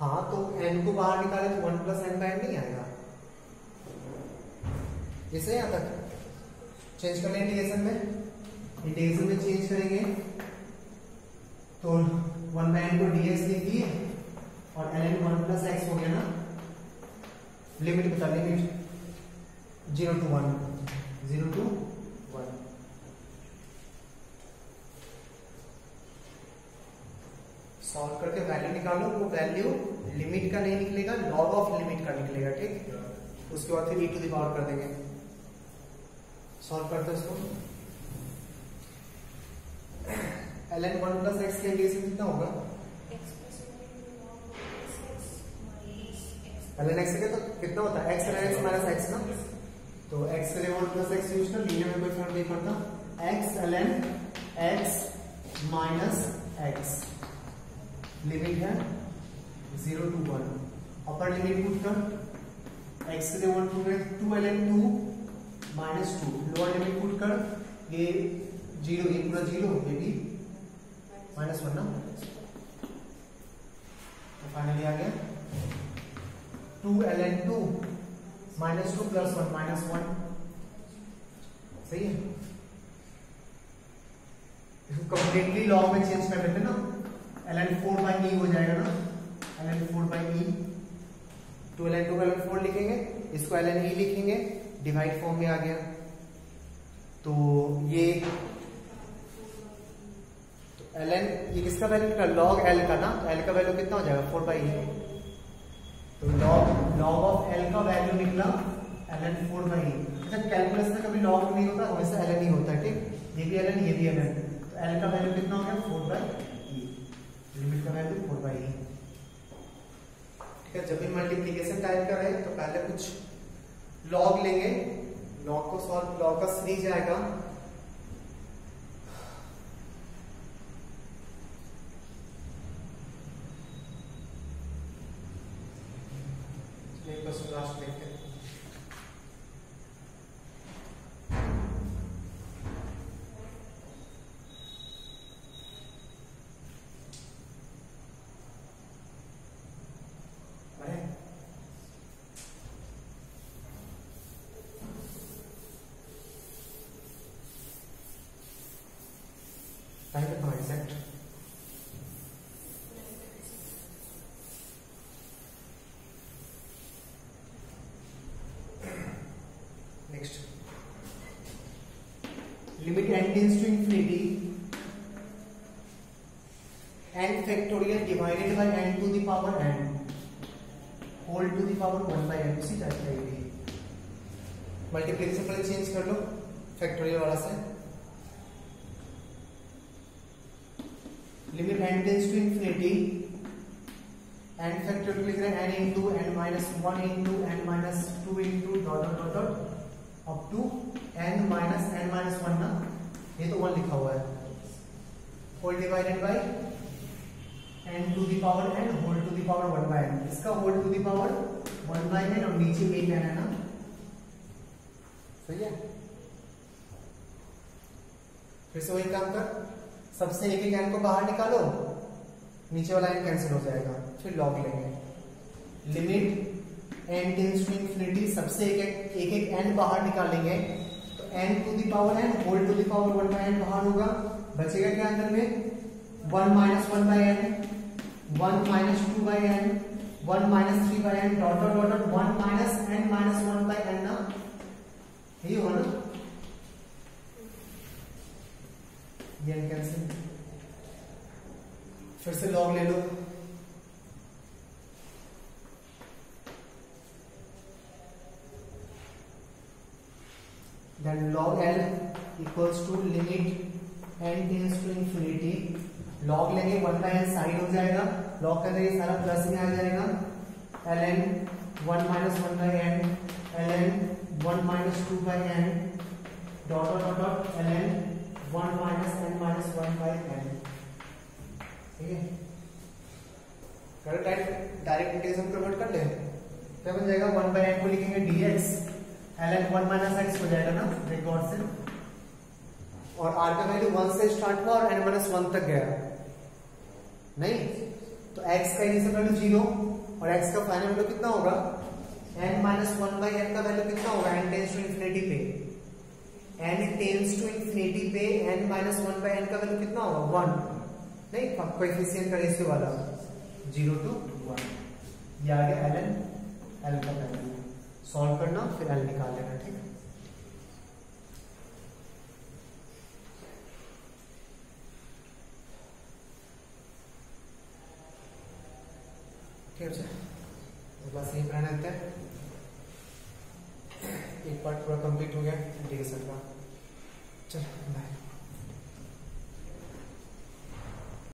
हाँ, तो n को बाहर निकाले तो 1 plus n by n नहीं आएगा, इसे यहां तक चेंज कर लें इंटीग्रेशन में चेंज करेंगे तो 1 by n को dx लिख दिए, और ln 1 plus x हो गया ना। लिमिट बता, लिमिट 0 to 1, 0 to 1। सॉल्व करके वैल्यू निकालो, वो वैल्यू लिमिट का नहीं निकलेगा, लॉग ऑफ लिमिट का निकलेगा, ठीक। उसके बाद फिर e टू द पावर कर देंगे। सॉल्व करते इसको, ln 1 plus x के इंटीग्रेशन कितना होगा, ln x के तो कितना होता है, x ln x minus x ना, तो x के लिए 1 plus x यूज कर, लिखने में कोई फर्क नहीं पड़ता, x ln x minus x, limit है 0 to 1, अपर लिमिट पुट कर, x के लिए 1 2 ln 2 minus 2, lower limit put कर, ये 0, ये पूरा 0, ये भी -1 ना, तो फाइनली आ गया 2 ln 2 minus 2 plus 1 minus 1, सही है। इसको कंप्लीटली लॉग में चेंज कर देते ना, ln 4 by e हो जाएगा ना, ln 4 by e, 2 ln 2 ln 4 लिखेंगे, इसको ln e लिखेंगे, डिवाइड फॉर्म में आ गया, तो ये ln, ये किसका वैल्यू का, log l का ना, तो l का वैल्यू कितना हो जाएगा 4 by e, तो log ऑफ l का वैल्यू निकला ln 4 by e। अच्छा, कैलकुलस में कभी log नहीं होता, हमेशा ln ही होता है, ठीक, ये भी ln, ये भी ln, तो l का वैल्यू कितना हो गया 4 by e, लिमिट का वैल्यू 4 by e। है। जब भी मल्टीप्लीकेशन टाइप का रहे तो पहले कुछ लॉग लेंगे, लॉग को सॉल्व, लॉग का 3 जाएगा, लास्ट देखते हैं। Exact next limit n tends to infinity n factorial divided by n to the power n whole to the power 1 by n इसी टाइप का ये मल्टीप्लिकेशन पहले चेंज कर लो फैक्टोरियल वाला से। Limit n tends to infinity n factorial लिख रहे हैं n into n minus 1 into n minus 2 into dot dot dot up to n minus 1 ना, ये तो 1 लिखा हुआ है, whole divided by n to the power n whole to the power 1 by n, इसका whole to the power 1 by n और नीचे 8 n है ना, सही है। फिर से वही काम कर, सबसे एक एक n को बाहर निकालो, नीचे वाला n कैंसिल हो जाएगा, फिर लॉग लेंगे। Limit n tends to infinity, सबसे एक एक n बाहर निकालेंगे तो n to the power n whole to the power 1 by n बाहर होगा, बचेगा क्या अंदर में 1 minus 1 by n, 1 minus 2 by n, 1 minus 3 by n dot dot dot 1 minus n minus 1 by n ना, यही होगा ना, ये n कैंसिल। फिर से लॉग ले लो, then log L equals to limit n tends to infinity, log लेंगे 1 by n side हो जाएगा, log करने ये सारा प्लस में आ जाएगा, ln 1 minus 1 by n, ln 1 minus 2 by n dot dot dot ln 1 minus n minus 1 by n, ठीक है। डायरेक्ट इंटीग्रेशन कन्वर्ट कर ले, क्या बन जाएगा 1 by n को लिखेंगे dx, ln 1 माइनस x हो जाएगा ना रिकॉर्ड से, और r का वैल्यू 1 से स्टार्ट हुआ और n माइनस 1 तक गया नहीं, तो x का इनिशियल वैल्यू 0 और x का फाइनल वैल्यू कितना होगा, n माइनस 1 बाई n का वैल्यू कितना होगा, n टेंड्स टू इंफिनिटी पे, n टेंड्स टू इंफिनिटी पे n माइनस 1 बाई n का वैल्यू कितना होगा 1 नहीं, कोएफिशिएंट का रेशियो वाला 0 to 1, ये आ गया ln l का वैल्यू, सॉल्व करना फिर l निकाल लेना, ठीक है। बस यही पढ़ना रहता है, एक पार्ट पूरा कंप्लीट हो गया इंटीग्रेशन का, चलो बाय।